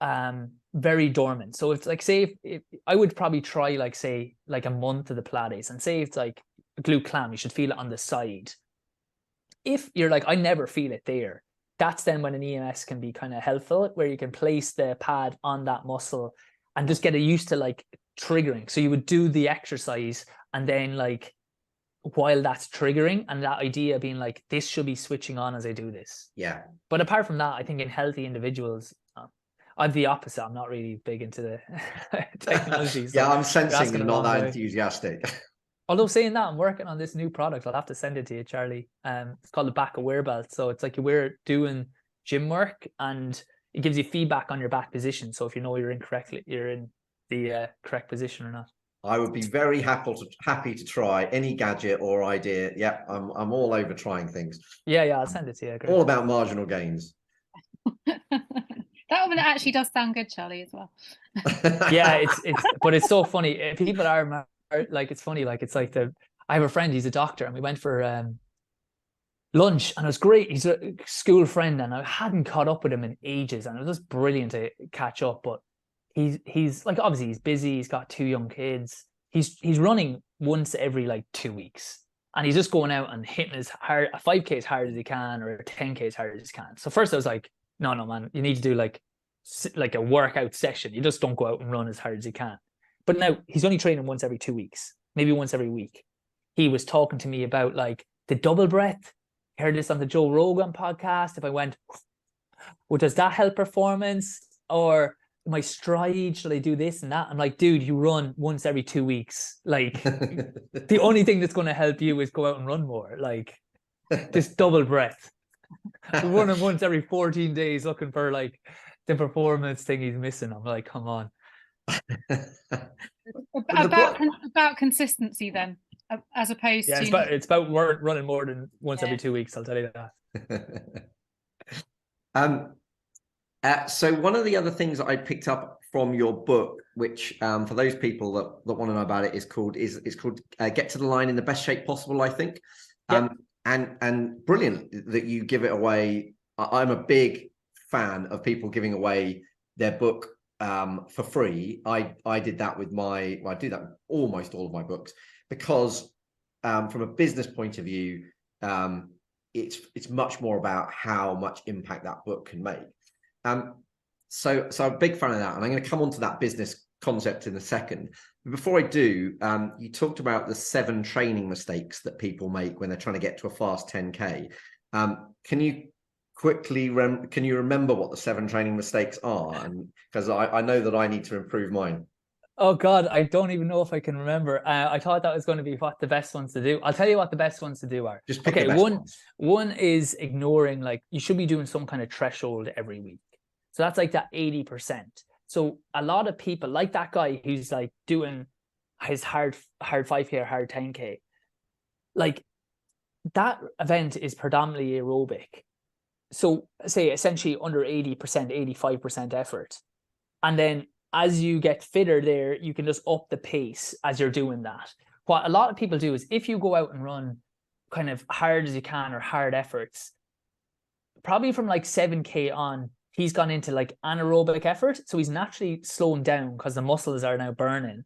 very dormant. So if like, say, if I would probably try like, say, like a month of the Pilates, and say it's like a glute clam, you should feel it on the side. If you're like, I never feel it there, that's then when an EMS can be kind of helpful, where you can place the pad on that muscle and just get it used to like triggering. So you would do the exercise, and then like while that's triggering, and that idea being like, this should be switching on as I do this. Yeah. But apart from that, I think in healthy individuals, I'm the opposite. I'm not really big into the technology. So yeah, I'm sensing you're not that way. enthusiastic. Although saying that, I'm working on this new product. I'll have to send it to you, Charlie. It's called the back aware belt. So it's like you wear it doing gym work, and it gives you feedback on your back position. So if you know you're in the correct position or not. I would be very happy to try any gadget or idea. Yeah, I'm all over trying things. Yeah, I'll send it to you. Great. All about marginal gains. That one actually does sound good, Charlie, as well. Yeah, but it's so funny. People are like, it's funny. Like, it's like I have a friend. He's a doctor, and we went for lunch, and it was great. He's a school friend, and I hadn't caught up with him in ages, and it was just brilliant to catch up. But he's like, obviously he's busy. He's got 2 young kids. He's running once every like 2 weeks, and he's just going out and hitting a 5K as hard as he can, or a 10K as hard as he can. So first I was like, no, man, you need to do like a workout session. You just don't go out and run as hard as you can. But now he's only training once every 2 weeks, maybe once every week. He was talking to me about like the double breath. I heard this on the Joe Rogan podcast. If I went, well, does that help performance? Or my stride, should I do this and that? I'm like, dude, you run once every 2 weeks. Like, the only thing that's going to help you is go out and run more. Like, this double breath. Running once every 14 days looking for like the performance thing he's missing. I'm like, come on. about consistency then, as opposed to it's about running more than once every 2 weeks, I'll tell you that. So one of the other things that I picked up from your book, which for those people that want to know about it, is called Get to the Line in the Best Shape Possible, I think. And brilliant that you give it away. I'm a big fan of people giving away their book for free. I did that with I do that with almost all of my books, because from a business point of view, it's much more about how much impact that book can make. So I'm a big fan of that, and I'm going to come on to that business concept in a second. Before I do, you talked about the 7 training mistakes that people make when they're trying to get to a fast 10K. Can you quickly can you remember what the 7 training mistakes are? And because I know that I need to improve mine. Oh God, I don't even know if I can remember. I thought that was going to be what the best ones to do. I'll tell you what the best ones to do are. Just pick okay, the best ones. one is ignoring, like, you should be doing some kind of threshold every week. So that's like that 80%. So a lot of people, like that guy who's like doing his hard 5K or hard 10K, like that event is predominantly aerobic. So say essentially under 80%, 85% effort. And then as you get fitter there, you can just up the pace as you're doing that. What a lot of people do is, if you go out and run kind of hard as you can or hard efforts, probably from like 7K on, he's gone into like anaerobic effort. So he's naturally slowing down because the muscles are now burning.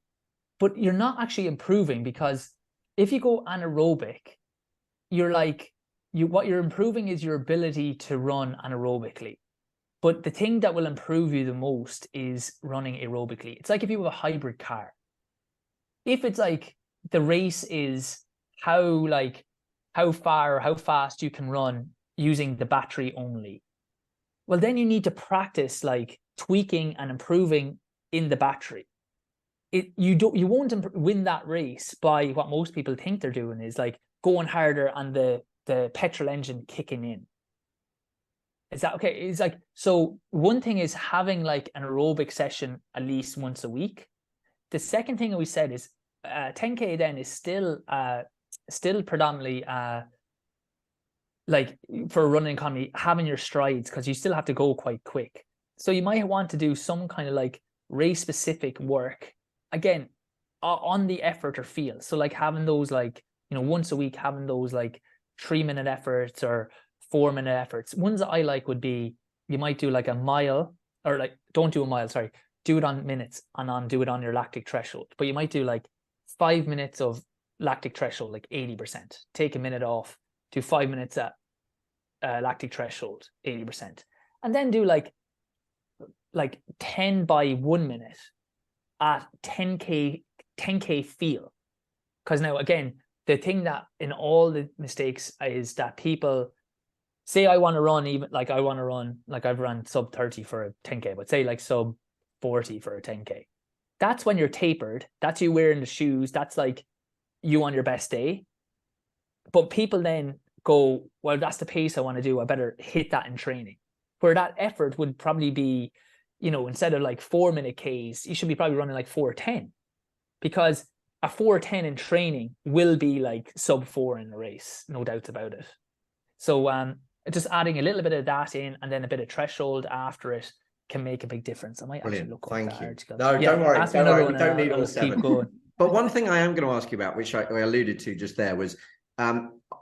But you're not actually improving, because if you go anaerobic, you're like, what you're improving is your ability to run anaerobically. But the thing that will improve you the most is running aerobically. It's like if you have a hybrid car. If it's like the race is how far or how fast you can run using the battery only, well, then you need to practice like tweaking and improving in the battery. You won't win that race by what most people think they're doing, is like going harder and the petrol engine kicking in. Is that okay? It's like, so one thing is having like an aerobic session at least once a week. The second thing we said is 10K then is still predominantly like for running economy, having your strides, because you still have to go quite quick. So you might want to do some kind of like race specific work, again, on the effort or feel. So like having those like, once a week, having those like 3-minute efforts or 4-minute efforts. Ones that I like would be, you might do like a mile, or like, don't do a mile, sorry, do it on minutes and do it on your lactic threshold. But you might do like 5 minutes of lactic threshold, like 80%, take a minute off, do 5 minutes at lactic threshold, 80%, and then do like 10 by 1 minute at 10K feel. Because now, again, the thing that in all the mistakes is that people say, I want to run, even like I want to run, like I've run sub 30 for a 10K, but say like sub 40 for a 10K. That's when you're tapered. That's you wearing the shoes. That's like you on your best day. But people then go, well, that's the pace I want to do. I better hit that in training. Where that effort would probably be, instead of like 4-minute Ks, you should be probably running like 4:10, because a 4:10 in training will be like sub 4 in the race, no doubts about it. So just adding a little bit of that in and then a bit of threshold after it can make a big difference. I might actually look up that article. No, don't worry. Don't worry. We don't need all the 7. Keep going. But one thing I am going to ask you about, which I alluded to just there, was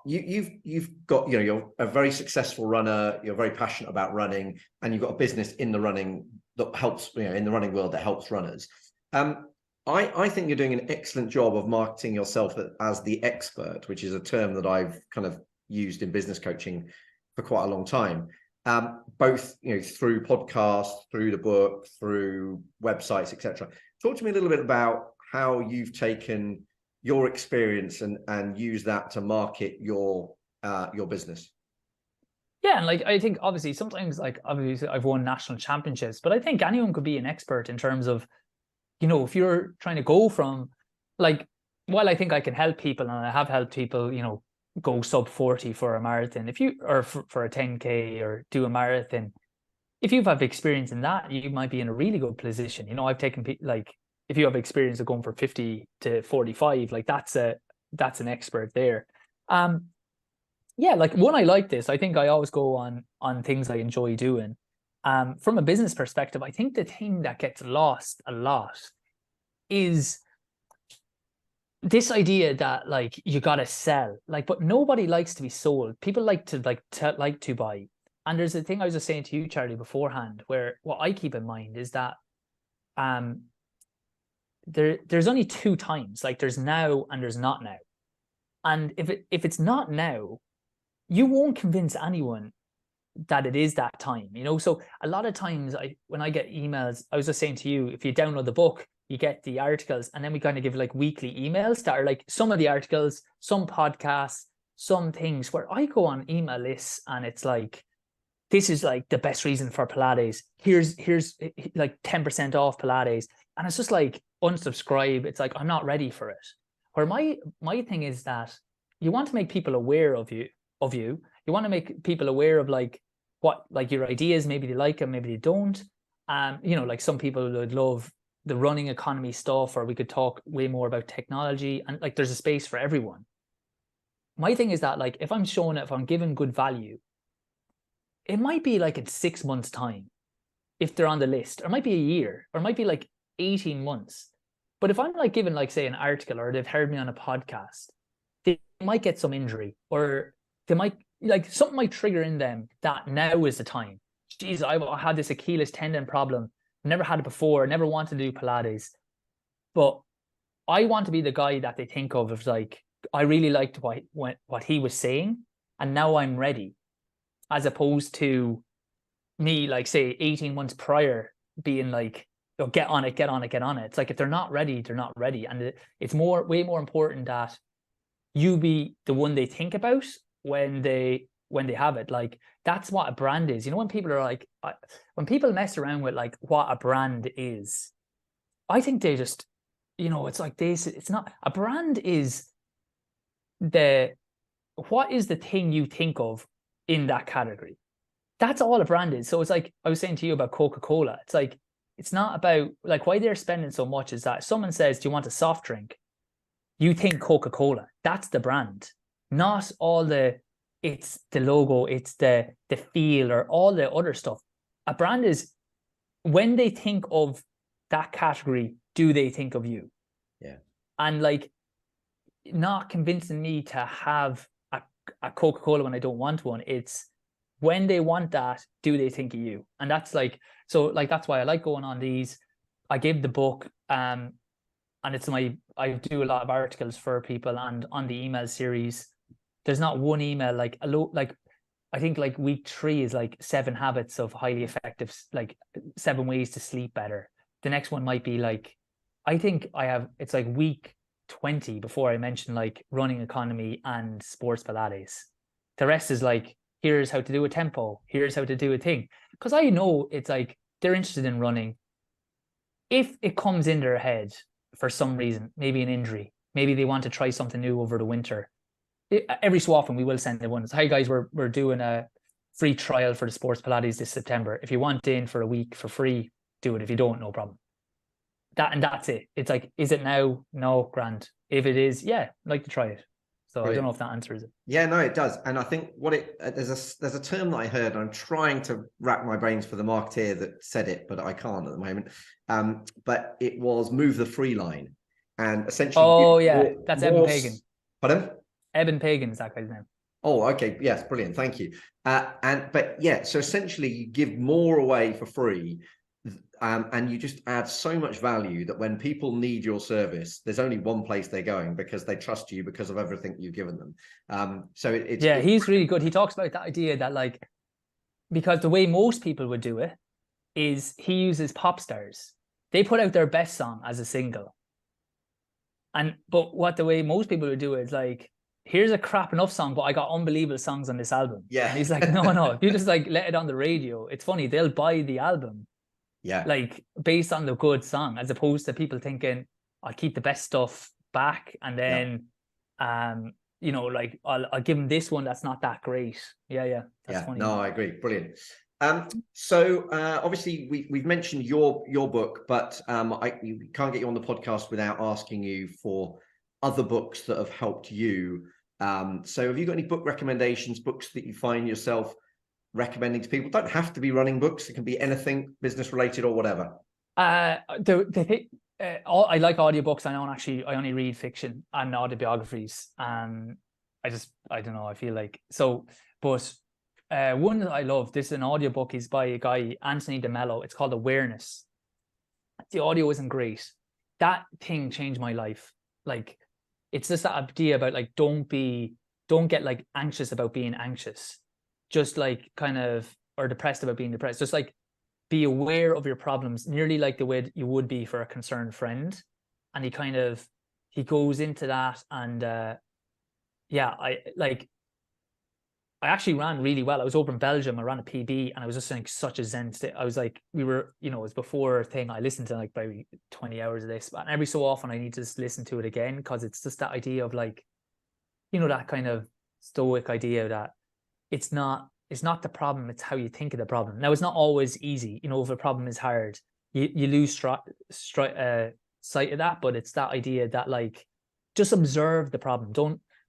you've got, you're a very successful runner. You're very passionate about running, and you've got a business in the running that helps, in the running world that helps runners. I think you're doing an excellent job of marketing yourself as the expert, which is a term that I've kind of used in business coaching for quite a long time. Both through podcasts, through the book, through websites, etc. Talk to me a little bit about how you've taken your experience and use that to market your business. Yeah, and like I think obviously sometimes, like obviously I've won national championships, but I think anyone could be an expert in terms of, if you're trying to go from, like, while I think I can help people, and I have helped people, go sub 40 for a marathon, for a 10K or do a marathon, if you've had experience in that, you might be in a really good position. I've taken like, if you have experience of going from 50 to 45, like that's an expert there. Yeah, like when I like this, I think I always go on things I enjoy doing. From a business perspective, I think the thing that gets lost a lot is this idea that like you gotta sell, like, but nobody likes to be sold. People like to buy. And there's a thing I was just saying to you, Charlie, beforehand, where what I keep in mind is that there's only 2 times, like there's now and there's not now. And if it's not now, you won't convince anyone that it is that time, So a lot of times when I get emails, I was just saying to you, if you download the book, you get the articles, and then we kind of give like weekly emails that are like some of the articles, some podcasts, some things where I go on email lists and it's like, this is like the best reason for Pilates. Here's like 10% off Pilates. And it's just like, unsubscribe. It's like, I'm not ready for it. Where my thing is that you want to make people aware of you. You want to make people aware of like what, like your ideas, maybe they like them, maybe they don't. You know, like some people would love the running economy stuff, or we could talk way more about technology, and like there's a space for everyone. My thing is that like, if I'm showing it, if I'm giving good value, it might be like in 6 months' time, if they're on the list, or it might be a year, or it might be like 18 months. But if I'm like giving like, say, an article, or they've heard me on a podcast, they might get some injury, or they might like something might trigger in them that now is the time. Geez, I had this Achilles tendon problem. Never had it before. Never wanted to do Pilates. But I want to be the guy that they think of as like, I really liked what he was saying, and now I'm ready. As opposed to me, like, say, 18 months prior being like, oh, get on it. It's like, if they're not ready, they're not ready. And it's way more important that you be the one they think about when they have it. Like, that's what a brand is. You know, when people are like, when people mess around with like what a brand is, I think they just, you know, it's like this. It's not, a brand is what is the thing you think of in that category. That's all a brand is. So it's like I was saying to you about Coca-Cola. It's like, it's not about like why they're spending so much is that someone says, do you want a soft drink? You think Coca-Cola. That's the brand. Not all it's the logo, it's the feel, or all the other stuff. A brand is when they think of that category, do they think of you? Yeah. And like, not convincing me to have a Coca-Cola when I don't want one. It's when they want that, do they think of you? And that's like, so like, that's why I like going on these. I gave the book, and it's I do a lot of articles for people, and on the email series, there's not one email, like I think like week 3 is like 7 habits of highly effective, like 7 ways to sleep better. The next one might be like, I think it's like week 20 before I mention like running economy and sports Pilates. The rest is like, here's how to do a tempo, here's how to do a thing. Because I know it's like they're interested in running. If it comes in their head for some reason, maybe an injury, maybe they want to try something new over the winter, every so often we will send them one. Hi guys, we're doing a free trial for the sports Pilates this September. If you want in for a week for free, do it. If you don't, no problem. That's it. It's like, is it now? No, grand. If it is, yeah, I'd like to try it. So brilliant. I don't know if that answers it. Yeah, no, it does. And I think there's a term that I heard, and I'm trying to rack my brains for the marketeer that said it, but I can't at the moment. But it was move the free line, and essentially. Oh yeah, that's Evan Pagan. Pardon? Evan Pagan is that guy's name. Oh, okay. Yes, brilliant. Thank you. But yeah, so essentially you give more away for free. And you just add so much value that when people need your service, there's only one place they're going, because they trust you because of everything you've given them. He's really good. He talks about that idea that like, because the way most people would do it is he uses pop stars. They put out their best song as a single. But what the way most people would do it is like, here's a crap enough song, but I got unbelievable songs on this album. Yeah. And he's like, no, if you just like let it on the radio, it's funny, they'll buy the album. Yeah. Like based on the good song, as opposed to people thinking, I'll keep the best stuff back, and then you know, like I'll give them this one that's not that great. Yeah. That's funny. No, I agree. Brilliant. So obviously we've mentioned your book, but we can't get you on the podcast without asking you for other books that have helped you. So have you got any book recommendations, books that you find yourself recommending to people? Don't have to be running books. It can be anything business related or whatever. I like audiobooks. I only read fiction and autobiographies. I don't know. I feel like so, but one that I love, this is an audiobook, is by a guy, Anthony DeMello. It's called Awareness. The audio isn't great. That thing changed my life. Like, it's just that idea about like, don't get like anxious about being anxious. Just like kind of, or depressed about being depressed. Just like be aware of your problems, nearly like the way you would be for a concerned friend. And he goes into that, and I actually ran really well. I was over in Belgium. I ran a PB, and I was just in such a zen state. I was like, it was before a thing. I listened to like maybe 20 hours of this, and every so often I need to just listen to it again, because it's just that idea of like, that kind of stoic idea that it's not the problem, it's how you think of the problem. Now, it's not always easy. If a problem is hard, you lose sight of that, but it's that idea that like, just observe the problem.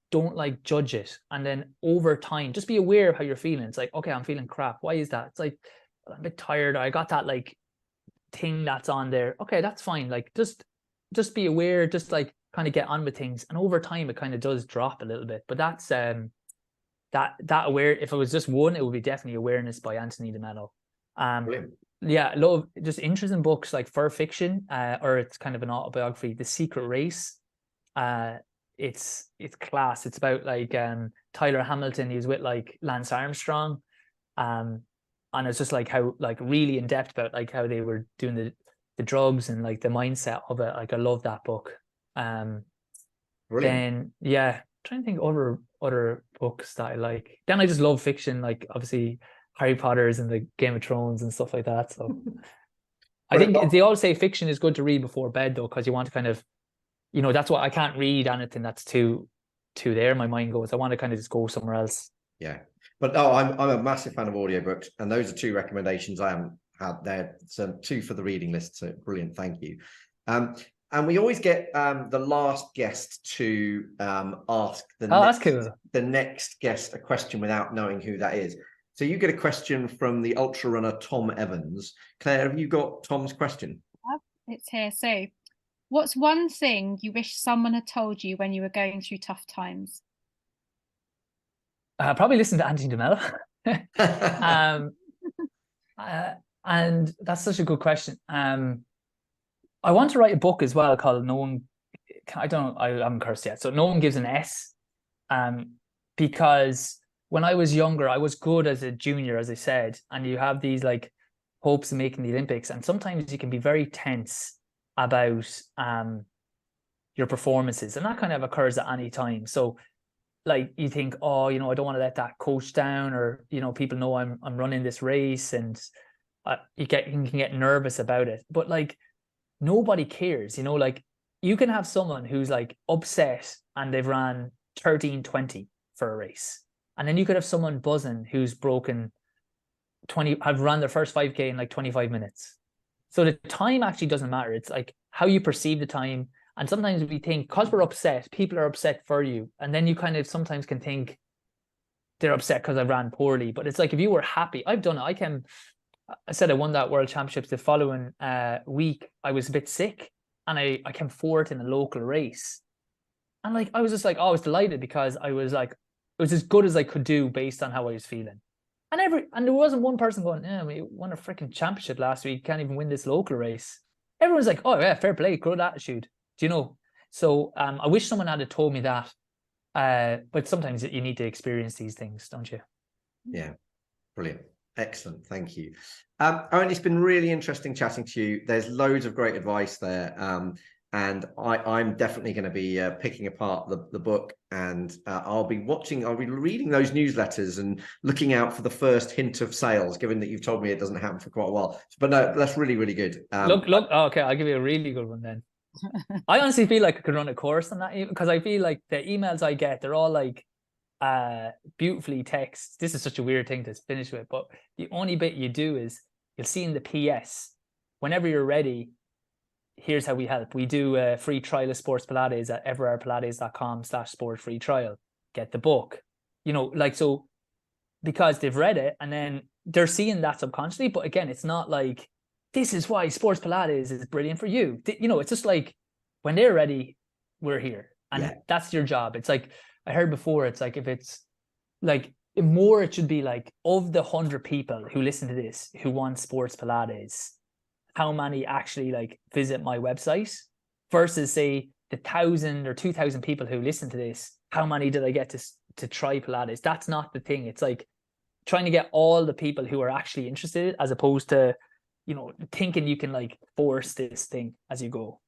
Don't like judge it. And then over time, just be aware of how you're feeling. It's like, okay, I'm feeling crap. Why is that? It's like, I'm a bit tired. I got that like thing that's on there. Okay, that's fine. Like, just be aware, just like kind of get on with things. And over time, it kind of does drop a little bit. But that's that aware. If it was just one, it would be definitely Awareness by Anthony de Mello. Yeah, love just interesting books like for fiction, or it's kind of an autobiography, The Secret Race. It's class. It's about like Tyler Hamilton. He was with like Lance Armstrong, and it's just like how like really in depth about like how they were doing the drugs and like the mindset of it. Like I love that book. Then trying to think other books that I like. Then I just love fiction, like obviously Harry Potter's and the Game of Thrones and stuff like that. So I think they all say fiction is good to read before bed though, because you want to kind of, that's what I can't read anything that's too there. My mind goes, I want to kind of just go somewhere else. Yeah. But no, I'm a massive fan of audiobooks, and those are two recommendations I haven't had there. So two for the reading list. So brilliant. Thank you. And we always get the last guest to ask the next guest a question without knowing who that is. So you get a question from the ultra runner Tom Evans. Claire, have you got Tom's question? It's here. So, what's one thing you wish someone had told you when you were going through tough times? Probably listen to Anthony de Mello. And that's such a good question. I want to write a book as well called I haven't cursed yet. So No One Gives an S. Because when I was younger, I was good as a junior, as I said, and you have these like hopes of making the Olympics, and sometimes you can be very tense about your performances, and that kind of occurs at any time. So like you think, I don't want to let that coach down, or people know I'm running this race, and you can get nervous about it. But like nobody cares, like you can have someone who's like upset and they've ran 13:20 for a race, and then you could have someone buzzing who's broken have run their first 5K in like 25 minutes. So the time actually doesn't matter. It's like how you perceive the time. And sometimes we think because we're upset, people are upset for you. And then you kind of sometimes can think they're upset because I ran poorly. But it's like, if you were happy, I've done it. I said I won that World Championships. The following week, I was a bit sick, and I came fourth in a local race. And like, I was just like, I was delighted, because I was like, it was as good as I could do based on how I was feeling. And there wasn't one person going, we won a freaking championship last week, can't even win this local race. Everyone's like, oh yeah, fair play, good attitude. Do you know? So I wish someone had told me that. But sometimes you need to experience these things, don't you? Yeah, brilliant. Excellent. Thank you. Eoin, it's been really interesting chatting to you. There's loads of great advice there. And I'm definitely going to be picking apart the book, and I'll be reading those newsletters and looking out for the first hint of sales, given that you've told me it doesn't happen for quite a while. But no, that's really, really good. Look, okay, I'll give you a really good one then. I honestly feel like I could run a course on that, because I feel like the emails I get, they're all like beautifully text. This is such a weird thing to finish with, but the only bit you do is you'll see in the PS, whenever you're ready, here's how we help. We do a free trial of Sports Pilates at everardpilates.com/sport-free-trial. Get the book. So because they've read it, and then they're seeing that subconsciously. But again, it's not like, this is why Sports Pilates is brilliant for you. It's just like, when they're ready, we're here. And that's your job. It's like, I heard before, it's like, if it's like more, it should be like, of the 100 people who listen to this, who want Sports Pilates, how many actually like visit my website, versus say the 1,000 or 2,000 people who listen to this, how many did I get to try Pilates? That's not the thing. It's like trying to get all the people who are actually interested, as opposed to you know, thinking you can like force this thing as you go.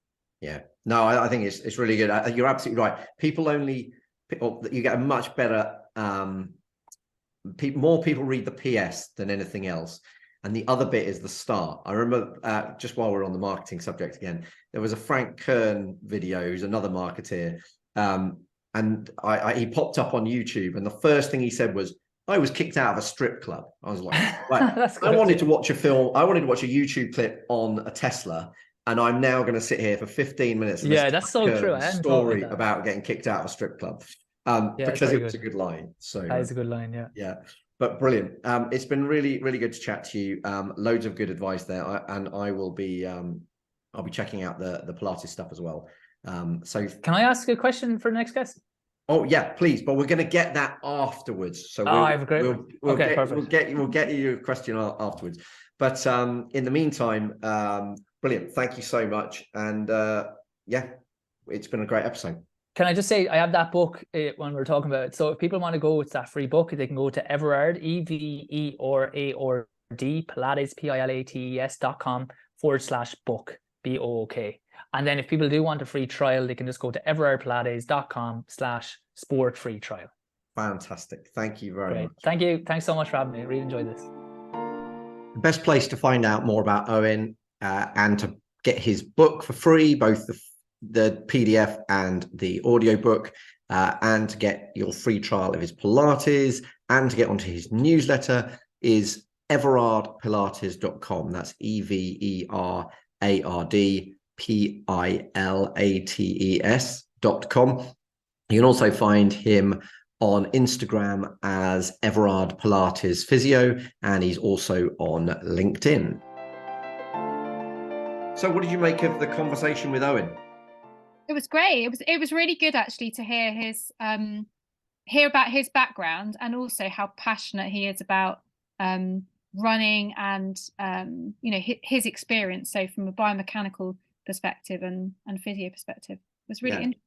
Yeah, no, I think it's really good. You're absolutely right. You get a much better, more people read the PS than anything else. And the other bit is the start. I remember just while we're on the marketing subject again, there was a Frank Kern video, who's another marketeer. And he popped up on YouTube. And the first thing he said was, I was kicked out of a strip club. I was like, right, I wanted to watch a film. I wanted to watch a YouTube clip on a Tesla. And I'm now going to sit here for 15 minutes. And that's so true. I hadn't story about getting kicked out of a strip club because it was a good line. So that is a good line. Yeah. But brilliant. It's been really, really good to chat to you. Loads of good advice there. I will be, I'll be checking out the Pilates stuff as well. So can I ask a question for the next guest? Oh yeah, please. But we're going to get that afterwards. So I have a great. We'll get you a question afterwards. But in the meantime, brilliant. Thank you so much. And yeah, it's been a great episode. Can I just say, I have that book when we're talking about it. So if people want to go, it's that free book. They can go to Everard, EVERARD, Pilates, PILATES.com/book, BOOK. And then if people do want a free trial, they can just go to everardpilates.com/sport free trial. Fantastic. Thank you very much. Thank you. Thanks so much for having me. I really enjoyed this. The best place to find out more about Eoin and to get his book for free, both the PDF and the audiobook, and to get your free trial of his Pilates and to get onto his newsletter is everardpilates.com. That's EverardPilates.com. You can also find him on Instagram as Everard Pilates Physio, and he's also on LinkedIn. So what did you make of the conversation with Eoin? It was great. It was really good actually to hear hear about his background and also how passionate he is about running and you know, his experience. So from a biomechanical perspective and physio perspective, it was really interesting.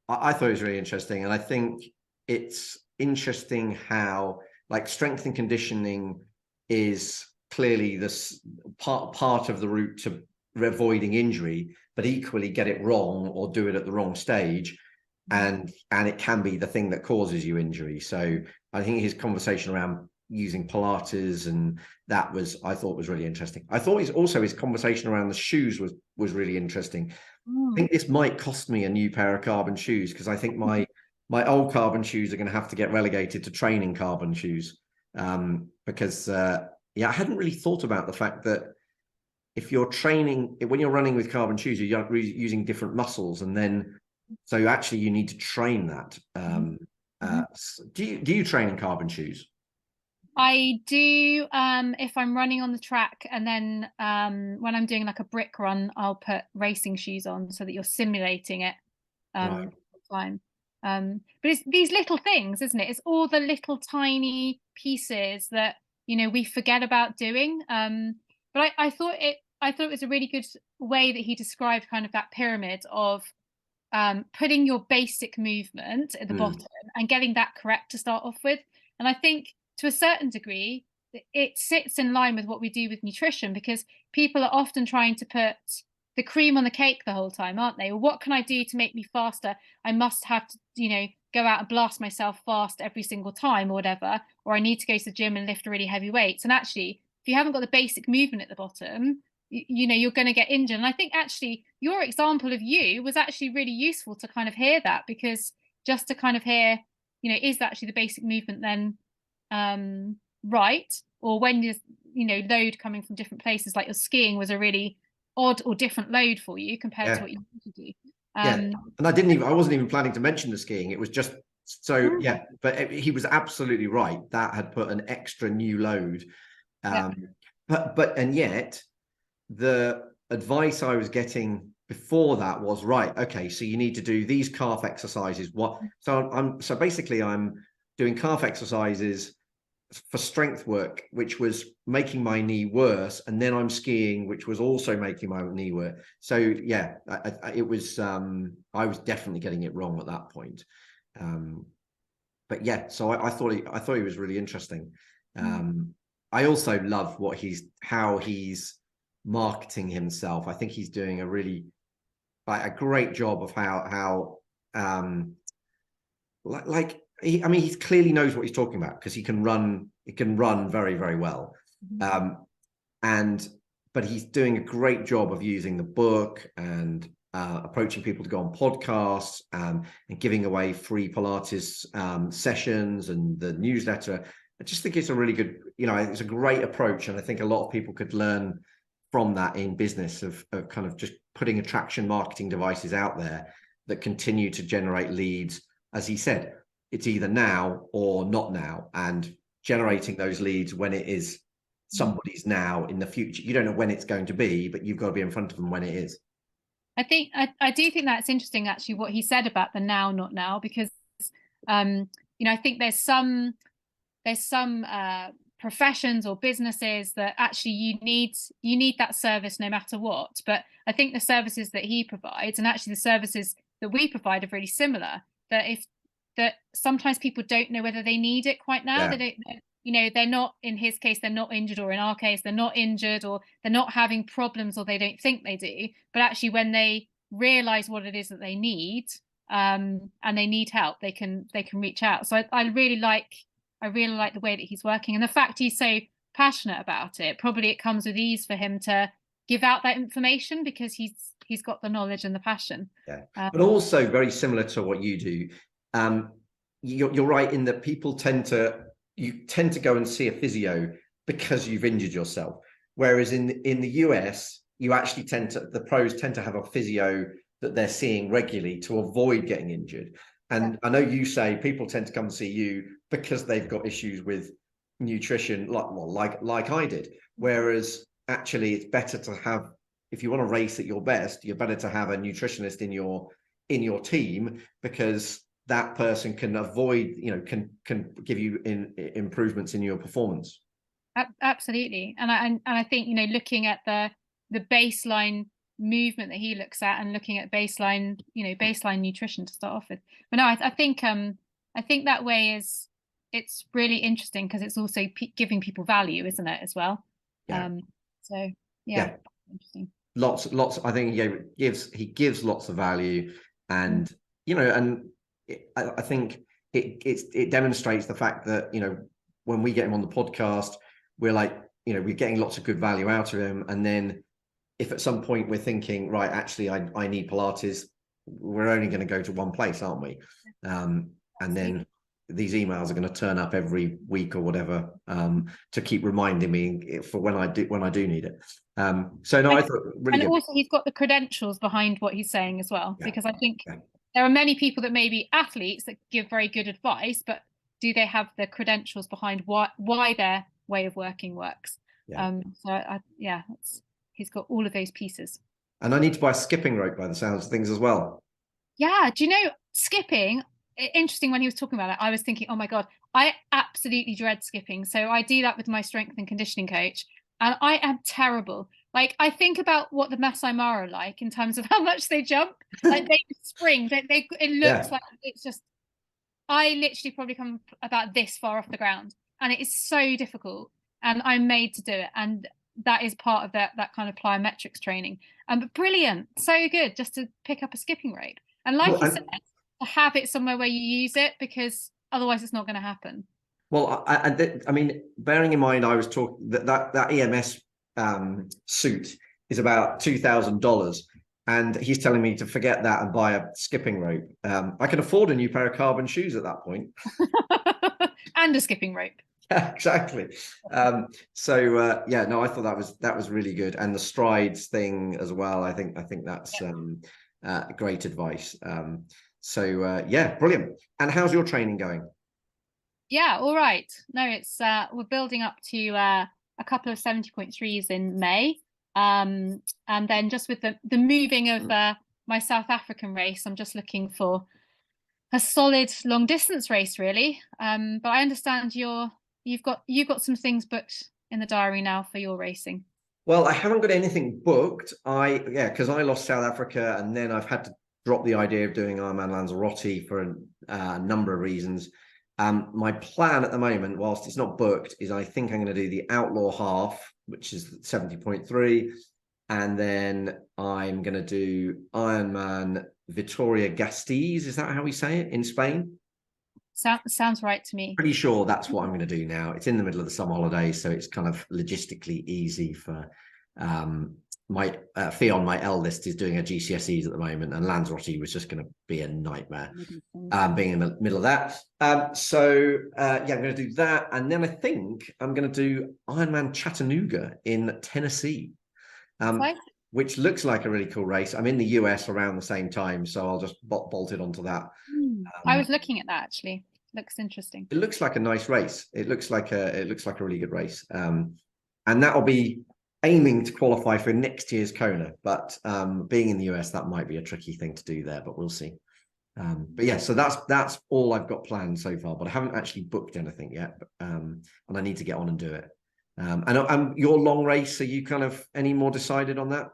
I thought it was really interesting, and I think it's interesting how like strength and conditioning is clearly this part of the route to avoiding injury, but equally get it wrong or do it at the wrong stage, and it can be the thing that causes you injury. So I think his conversation around using Pilates and that I thought was really interesting. I thought his conversation around the shoes was really interesting. I think this might cost me a new pair of carbon shoes, because I think my old carbon shoes are going to have to get relegated to training carbon shoes, because I hadn't really thought about the fact that if you're training, when you're running with carbon shoes, you're using different muscles, and then so actually you need to train that. Do you train in carbon shoes? I do if I'm running on the track, and then when I'm doing like a brick run, I'll put racing shoes on so that you're simulating it all the time. But it's these little things, isn't it? It's all the little tiny pieces that, you know, we forget about doing. But I thought it was a really good way that he described kind of that pyramid of putting your basic movement at the bottom and getting that correct to start off with. And I think to a certain degree, it sits in line with what we do with nutrition, because people are often trying to put the cream on the cake the whole time, aren't they? Well, what can I do to make me faster? I must have to, you know, go out and blast myself fast every single time or whatever, or I need to go to the gym and lift really heavy weights. And actually, if you haven't got the basic movement at the bottom, you know, you're going to get injured. And I think actually your example of you was actually really useful to kind of hear that, because just to kind of hear, you know, is actually the basic movement then right? Or when there's, you know, load coming from different places, like your skiing was a really odd or different load for you compared to what you usually do. And I wasn't even planning to mention the skiing. It was just so but he was absolutely right. That had put an extra new load. But yet the advice I was getting before that was, right, okay, so you need to do these calf exercises. So basically I'm doing calf exercises for strength work, which was making my knee worse, and then I'm skiing, which was also making my knee worse. So it was I was definitely getting it wrong at that point. But yeah, so I thought he was really interesting. I also love how he's marketing himself. I think he's doing a great job of how he clearly knows what he's talking about, because he can run very, very well. But he's doing a great job of using the book and approaching people to go on podcasts, and giving away free Pilates sessions and the newsletter. I just think it's a really good, it's a great approach. And I think a lot of people could learn from that in business, of kind of just putting attraction marketing devices out there that continue to generate leads. As he said, it's either now or not now, and generating those leads when it is somebody's now in the future. You don't know when it's going to be, but you've got to be in front of them when it is. I think I do think that's interesting, actually, what he said about the now, not now, because I think there's some professions or businesses that actually you need that service no matter what. But I think the services that he provides, and actually the services that we provide, are really similar. That sometimes people don't know whether they need it quite now. They don't, they're not, in his case, they're not injured, or in our case, they're not injured, or they're not having problems, or they don't think they do. But actually, when they realize what it is that they need, and they need help, they can reach out. So I really like the way that he's working, and the fact he's so passionate about it. Probably it comes with ease for him to give out that information, because he's got the knowledge and the passion. But also very similar to what you do. You're right in that people tend to go and see a physio because you've injured yourself, whereas in the US, the pros tend to have a physio that they're seeing regularly to avoid getting injured. And I know you say people tend to come and see you because they've got issues with nutrition, like I did. Whereas actually, it's better to have, if you want to race at your best, you're better to have a nutritionist in your team, because that person can avoid, can give you improvements in your performance. Absolutely. And I think, looking at the baseline movement that he looks at, and looking at baseline nutrition to start off with. But no, I think that way it's really interesting, because it's also giving people value, isn't it, as well? So interesting. Lots. I think he gives lots of value, and I think it demonstrates the fact that when we get him on the podcast, we're getting lots of good value out of him. And then if at some point we're thinking, right, actually I need Pilates, we're only going to go to one place, aren't we? And then these emails are going to turn up every week or whatever, to keep reminding me for when I do need it. So no, I thought really good. Also he's got the credentials behind what he's saying as well, because I think there are many people that may be athletes that give very good advice, but do they have the credentials behind why their way of working works? He's got all of those pieces. And I need to buy a skipping rope by the sounds of things as well. Yeah, do you know, skipping, interesting, when he was talking about it, I was thinking, oh my God, I absolutely dread skipping. So I do that with my strength and conditioning coach, and I am terrible. Like, I think about what the Masai Mara are like in terms of how much they jump. Like, they spring. It looks like it's just, I literally probably come about this far off the ground, and it is so difficult, and I'm made to do it. And that is part of that kind of plyometrics training. But brilliant, so good just to pick up a skipping rope. And like you said, to have it somewhere where you use it, because otherwise it's not going to happen. Well, I mean, bearing in mind, I was talking that EMS suit is about $2,000, and he's telling me to forget that and buy a skipping rope. I can afford a new pair of carbon shoes at that point, and a skipping rope. Yeah, exactly. No, I thought that was really good, and the strides thing as well. I think that's great advice. Brilliant. And how's your training going? Yeah, all right. No, it's we're building up to a couple of 70.3s in May, and then just with the moving of my South African race, I'm just looking for a solid long distance race, really. But I understand you've got some things booked in the diary now for your racing. Well, I haven't got anything booked. Because I lost South Africa, and then I've had to drop the idea of doing Ironman Lanzarote for a number of reasons. My plan at the moment, whilst it's not booked, is I think I'm going to do the Outlaw Half, which is 70.3, And then I'm going to do Ironman Vitoria-Gasteiz. Is that how we say it in Spain? Sounds right to me. Pretty sure that's what I'm going to do now. It's in the middle of the summer holidays, so it's kind of logistically easy for my Fionn, my eldest, is doing her GCSEs at the moment, and Lanzarote was just going to be a nightmare being in the middle of that. So I'm going to do that, and then I think I'm going to do Ironman Chattanooga in Tennessee, which looks like a really cool race. I'm in the US around the same time, so I'll just bolt it onto that. I was looking at that actually. Looks interesting. It looks like a nice race. It looks like a really good race. And that'll be aiming to qualify for next year's Kona. But being in the US, that might be a tricky thing to do there, but we'll see. But yeah, so that's all I've got planned so far, but I haven't actually booked anything yet. And I need to get on and do it. And your long race, are you kind of any more decided on that?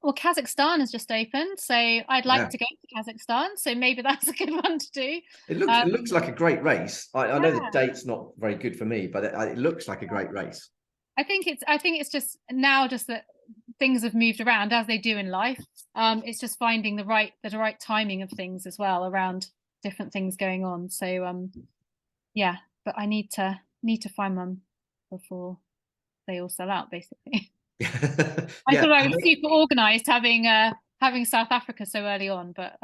Well, Kazakhstan has just opened, so I'd like to go to Kazakhstan. So maybe that's a good one to do. It looks like a great race. I know the date's not very good for me, but it looks like a great race. I think it's just now just that things have moved around as they do in life. It's just finding the right timing of things as well around different things going on. So but I need to find one before they all sell out, basically. I thought I was super organized having South Africa so early on, but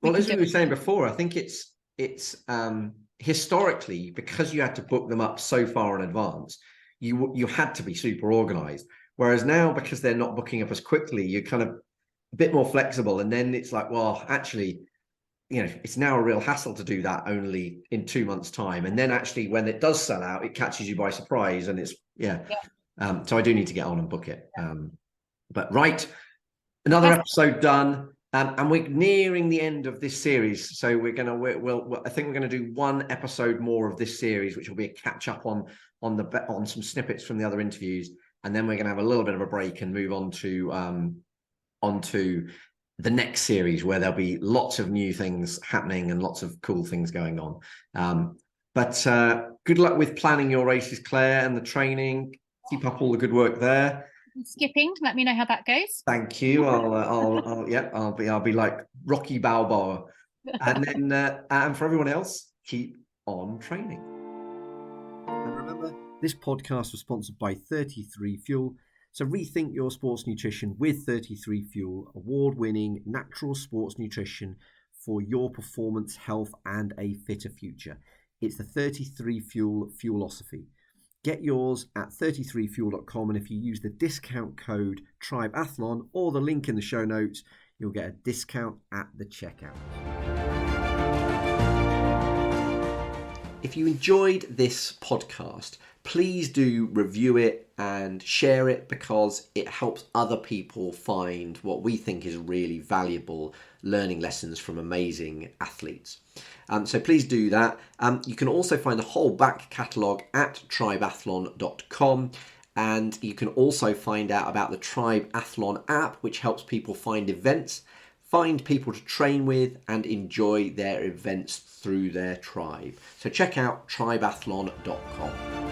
well, as we were saying before, I think it's historically, because you had to book them up so far in advance, you had to be super organized, whereas now, because they're not booking up as quickly, you're kind of a bit more flexible. And then it's like, well, actually, it's now a real hassle to do that only in 2 months' time, and then actually when it does sell out, it catches you by surprise, and it's so I do need to get on and book it. But right, another episode done, and we're nearing the end of this series. So I think we're gonna do one episode more of this series, which will be a catch up on some snippets from the other interviews, and then we're gonna have a little bit of a break and move on to the next series, where there'll be lots of new things happening and lots of cool things going on. But good luck with planning your races, Claire, and the training. Keep up all the good work there. Skipping, let me know how that goes. Thank you. I'll be like Rocky Balboa. And then and for everyone else, keep on training. And remember, this podcast was sponsored by 33 Fuel. So rethink your sports nutrition with 33 Fuel, award-winning natural sports nutrition for your performance, health, and a fitter future. It's the 33 Fuel Fuelosophy. Get yours at 33fuel.com, and if you use the discount code TRIBEathlon or the link in the show notes, you'll get a discount at the checkout. If you enjoyed this podcast, please do review it and share it, because it helps other people find what we think is really valuable learning lessons from amazing athletes. So please do that. You can also find the whole back catalogue at TRIBEathlon.com, and you can also find out about the TRIBEathlon app, which helps people find events, find people to train with, and enjoy their events through their tribe. So check out TRIBEathlon.com.